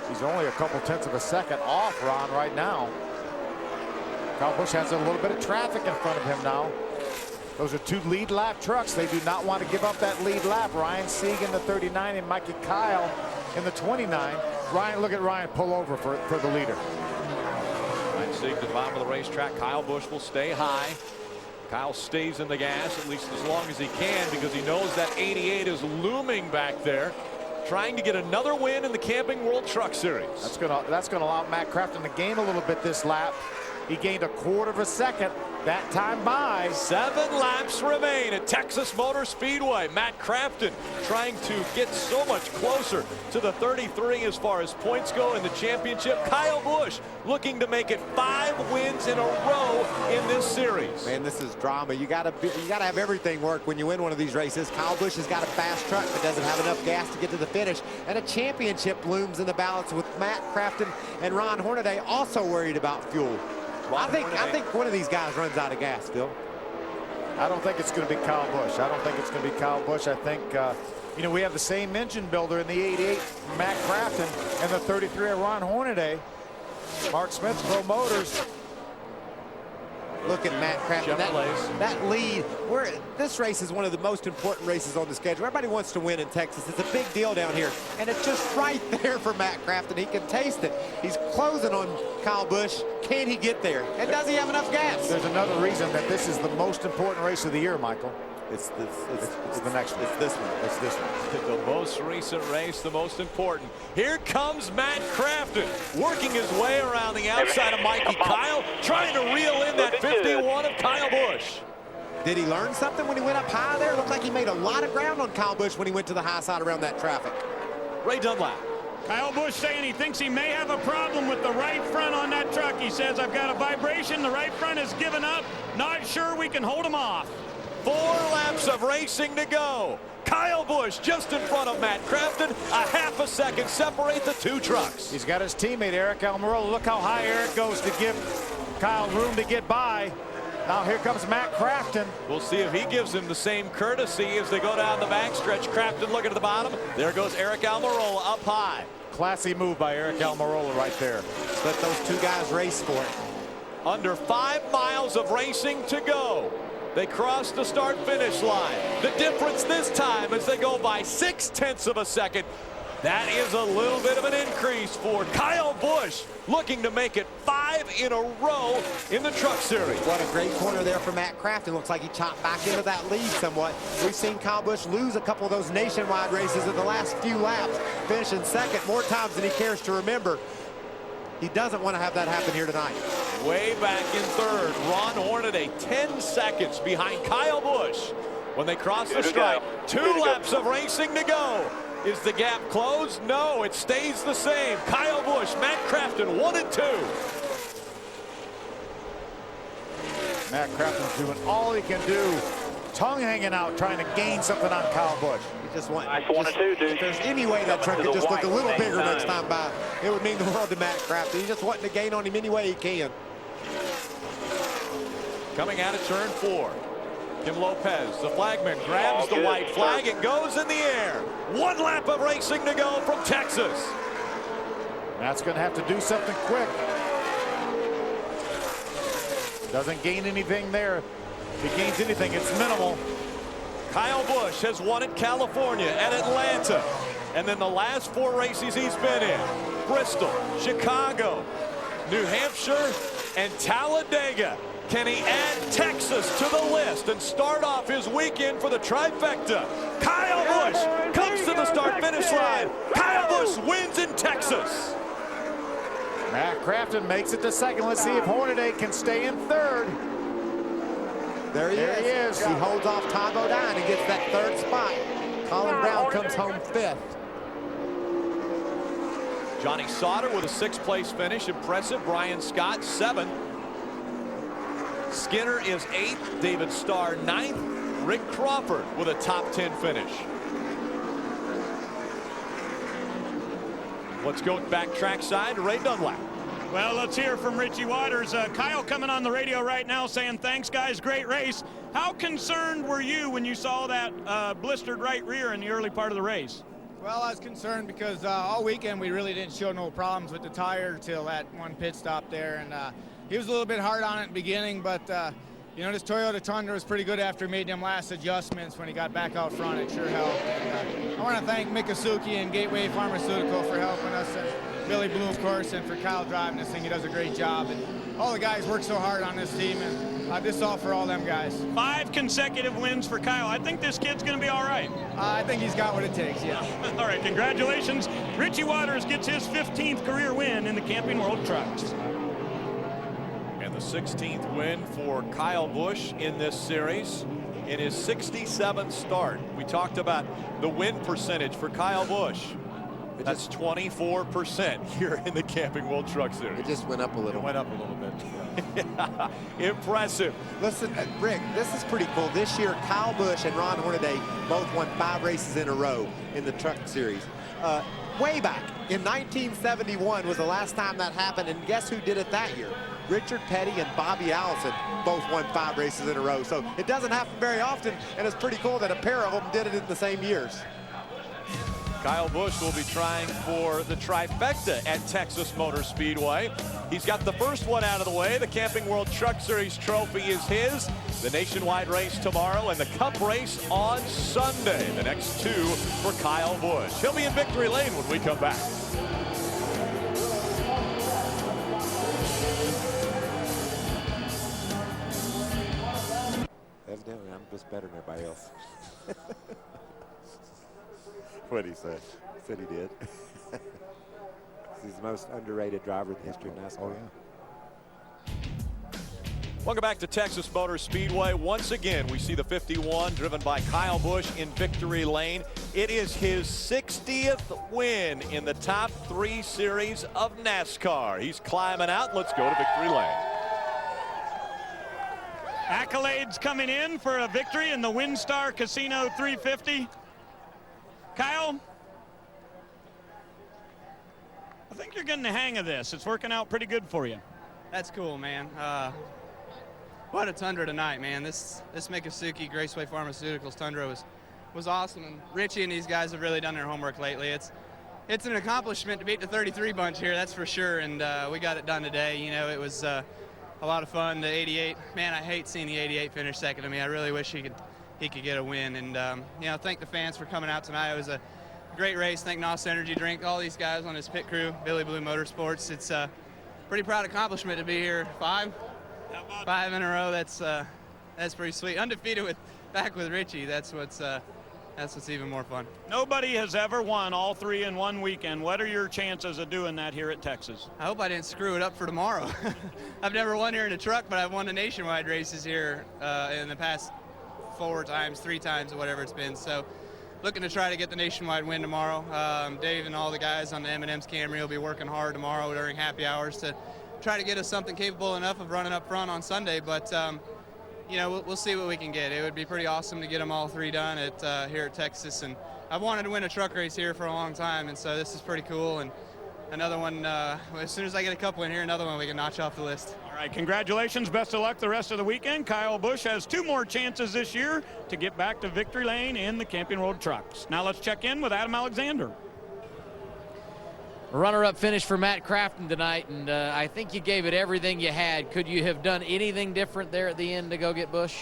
He's only a couple 1/10 of a second off Ron right now. Kyle Busch has a little bit of traffic in front of him now. Those are 2 lead lap trucks. They do not want to give up that lead lap. Ryan Sieg in the 39 and Mikey Kyle in the 29. Ryan, look at Ryan pull over for the leader. Ryan Sieg to the bottom of the racetrack. Kyle Busch will stay high. Kyle stays in the gas at least as long as he can because he knows that 88 is looming back there, trying to get another win in the Camping World Truck Series. That's gonna allow Matt Crafton to gain a little bit this lap. He gained a 1/4 of a second that time by. 7 laps remain at Texas Motor Speedway. Matt Crafton trying to get so much closer to the 33 as far as points go in the championship. Kyle Busch looking to make it 5 wins in a row in this series. Man, this is drama. You gotta have everything work when you win one of these races. Kyle Busch has got a fast truck but doesn't have enough gas to get to the finish, and a championship looms in the balance with Matt Crafton and Ron Hornaday also worried about fuel. I think one of these guys runs out of gas, Phil. I don't think it's going to be Kyle Busch. I don't think it's going to be Kyle Busch. I think, you know, we have the same engine builder in the 88, Matt Crafton, and the 33 of Ron Hornaday. Mark Smith, Pro Motors. Look at Matt Crafton. That lead. This race is one of the most important races on the schedule. Everybody wants to win in Texas. It's a big deal down here. And it's just right there for Matt Crafton. He can taste it. He's closing on Kyle Busch. Can he get there? And does he have enough gas? There's another reason that this is the most important race of the year, Michael. It's the next one. It's this one. It's this one. The most recent race, the most important. Here comes Matt Crafton, working his way around the outside of Mikey Kyle, trying to reel in that 51 of Kyle Busch. Did he learn something when he went up high there? Looked like he made a lot of ground on Kyle Busch when he went to the high side around that traffic. Ray Dunlap. Kyle Busch saying he thinks he may have a problem with the right front on that truck. He says, I've got a vibration. The right front has given up. Not sure we can hold him off. 4 laps of racing to go. Kyle Busch just in front of Matt Crafton. A half a second separate the two trucks. He's got his teammate, Eric Almirola. Look how high Eric goes to give Kyle room to get by. Now here comes Matt Crafton. We'll see if he gives him the same courtesy as they go down the backstretch. Crafton looking at the bottom. There goes Eric Almirola up high. Classy move by Eric Almirola right there. Let those two guys race for it. Under 5 miles of racing to go. They cross the start-finish line. The difference this time is they go by 0.6 of a second. That is a little bit of an increase for Kyle Busch, looking to make it 5 in a row in the Truck Series. What a great corner there for Matt Crafton. Looks like he chopped back into that lead somewhat. We've seen Kyle Busch lose a couple of those nationwide races in the last few laps, finishing second more times than he cares to remember. He doesn't want to have that happen here tonight. Way back in third, Ron Hornaday 10 seconds behind Kyle Busch when they cross the stripe. 2 laps of racing to go. Is the gap closed? No, it stays the same. Kyle Busch, Matt Crafton, 1 and 2. Matt Crafton's doing all he can do. Tongue hanging out, trying to gain something on Kyle Busch. Just want, nice 1 and 2, dude. If there's any way that truck could just look a little bigger next time by, it would mean the world to Matt Crafton. He's just wanting to gain on him any way he can. Coming out of turn 4. Kim Lopez, the flagman, grabs the white flag and goes in the air. 1 lap of racing to go from Texas. Matt's going to have to do something quick. Doesn't gain anything there. If he gains anything, it's minimal. Kyle Busch has won at California and Atlanta. And then the last 4 races he's been in: Bristol, Chicago, New Hampshire, and Talladega. Can he add Texas to the list and start off his weekend for the trifecta? Kyle Busch comes to the start-finish line. Kyle Busch wins in Texas. Matt Crafton makes it to second. Let's see if Hornaday can stay in third. There he is. He holds off Todd Bodine and gets that 3rd spot. Colin Brown comes home 5th. Johnny Sauter with a 6th place finish. Impressive. Brian Scott 7th. Skinner is 8th. David Starr 9th. Rick Crawford with a top 10 finish. Let's go back trackside to Ray Dunlap. Well, let's hear from Richie Waters. Kyle coming on the radio right now saying, thanks, guys, great race. How concerned were you when you saw that blistered right rear in the early part of the race? Well, I was concerned because all weekend we really didn't show no problems with the tire till that one pit stop there. And he was a little bit hard on it in the beginning, but, you know, this Toyota Tundra was pretty good after he made them last adjustments when he got back out front. It sure helped. And, I want to thank Mikazuki and Gateway Pharmaceutical for helping us. Billy Blue, of course, and for Kyle driving this thing. He does a great job. And all the guys work so hard on this team, and this is all for all them guys. 5 consecutive wins for Kyle. I think this kid's going to be all right. I think he's got what it takes, yeah. All right, congratulations. Richie Waters gets his 15th career win in the Camping World Trucks. And the 16th win for Kyle Busch in this series in his 67th start. We talked about the win percentage for Kyle Busch. That's 24% here in the Camping World Truck Series. It just went up a little. It went up a little bit. Yeah. Impressive. Listen, Rick, this is pretty cool. This year, Kyle Busch and Ron Hornaday both won 5 races in a row in the Truck Series. Way back in 1971 was the last time that happened, and guess who did it that year? Richard Petty and Bobby Allison both won 5 races in a row. So it doesn't happen very often, and it's pretty cool that a pair of them did it in the same years. Kyle Busch will be trying for the trifecta at Texas Motor Speedway. He's got the first one out of the way. The Camping World Truck Series trophy is his. The nationwide race tomorrow and the Cup race on Sunday. The next two for Kyle Busch. He'll be in victory lane when we come back. Evidently, I'm just better than everybody else. What did he say? He said he did. He's the most underrated driver in the history of NASCAR. Oh, yeah. Welcome back to Texas Motor Speedway. Once again, we see the 51 driven by Kyle Busch in victory lane. It is his 60th win in the top 3 series of NASCAR. He's climbing out. Let's go to victory lane. Accolades coming in for a victory in the WinStar Casino 350. Kyle, I think you're getting the hang of this. It's working out pretty good for you. That's cool, man. What a Tundra tonight, man. This Mikasuki Graceway Pharmaceuticals Tundra was awesome, and Richie and these guys have really done their homework lately. It's an accomplishment to beat the 33 bunch here, that's for sure, and we got it done today. You know, it was a lot of fun. The 88, man, I hate seeing the 88 finish second to me. I really wish he could get a win, and you know, thank the fans for coming out tonight. It was a great race. Thank NOS Energy Drink, all these guys on his pit crew, Billy Blue Motorsports. It's a pretty proud accomplishment to be here. 5 in a row. That's pretty sweet. Undefeated back with Richie. That's what's even more fun. Nobody has ever won all 3 in one weekend. What are your chances of doing that here at Texas? I hope I didn't screw it up for tomorrow. I've never won here in a truck, but I've won the nationwide races here in the past 4 times, 3 times, or whatever it's been. So looking to try to get the nationwide win tomorrow. Dave and all the guys on the M&M's Camry will be working hard tomorrow during happy hours to try to get us something capable enough of running up front on Sunday. But you know, we'll see what we can get. It would be pretty awesome to get them all 3 done here at Texas. And I've wanted to win a truck race here for a long time, and so this is pretty cool. And another one, as soon as I get a couple in here, another one we can notch off the list. All right, congratulations. Best of luck the rest of the weekend. Kyle Busch has 2 more chances this year to get back to victory lane in the Camping World Trucks. Now let's check in with Adam Alexander. Runner-up finish for Matt Crafton tonight, and I think you gave it everything you had. Could you have done anything different there at the end to go get Busch?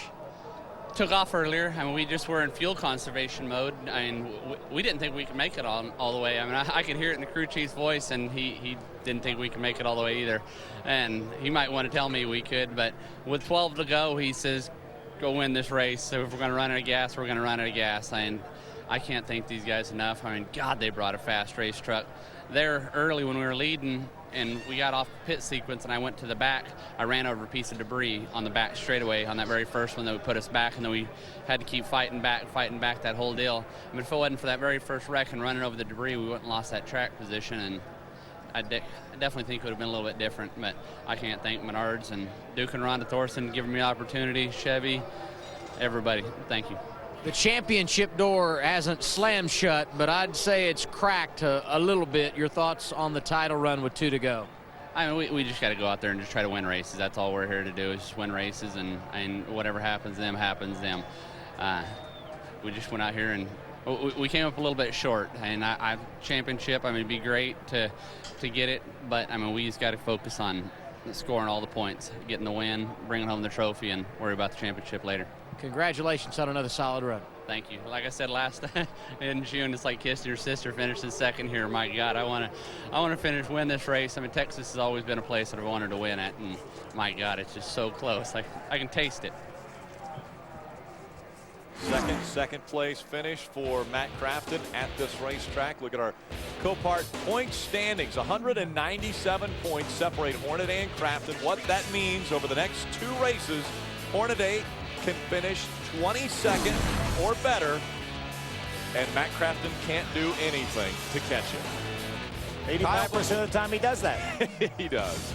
Took off earlier. I mean, we just were in fuel conservation mode. I mean, we didn't think we could make it all the way. I mean, I could hear it in the crew chief's voice, and he didn't think we could make it all the way either. And he might want to tell me we could, but with 12 to go, he says, go win this race. So if we're going to run out of gas, we're going to run out of gas. And I can't thank these guys enough. I mean, God, they brought a fast race truck. There early when we were leading and we got off the pit sequence and I went to the back, I ran over a piece of debris on the back straightaway on that very first one that would put us back, and then we had to keep fighting back that whole deal. I mean, if it wasn't for that very first wreck and running over the debris, we wouldn't have lost that track position, and I definitely think it would have been a little bit different, but I can't thank Menards and Duke and Rhonda Thorson giving me the opportunity, Chevy, everybody, thank you. The championship door hasn't slammed shut, but I'd say it's cracked a little bit. Your thoughts on the title run with 2 to go? I mean, we just got to go out there and just try to win races. That's all we're here to do, is just win races, and whatever happens to them, happens to them. We just went out here and we came up a little bit short. And championship, I mean, it'd be great to get it, but I mean, we just got to focus on scoring all the points, getting the win, bringing home the trophy, and worry about the championship later. Congratulations on another solid run. Thank you. Like I said last in June, it's like kissing your sister finishing second here. My God, I want to win this race. I mean, Texas has always been a place that I've wanted to win at, and my God, it's just so close. I can taste it. Second place finish for Matt Crafton at this racetrack. Look at our Copart point standings. 197 points separate Hornaday and Crafton. What that means over the next 2 races, Hornaday can finish 22nd or better, and Matt Crafton can't do anything to catch it. 85% of the time he does that. He does.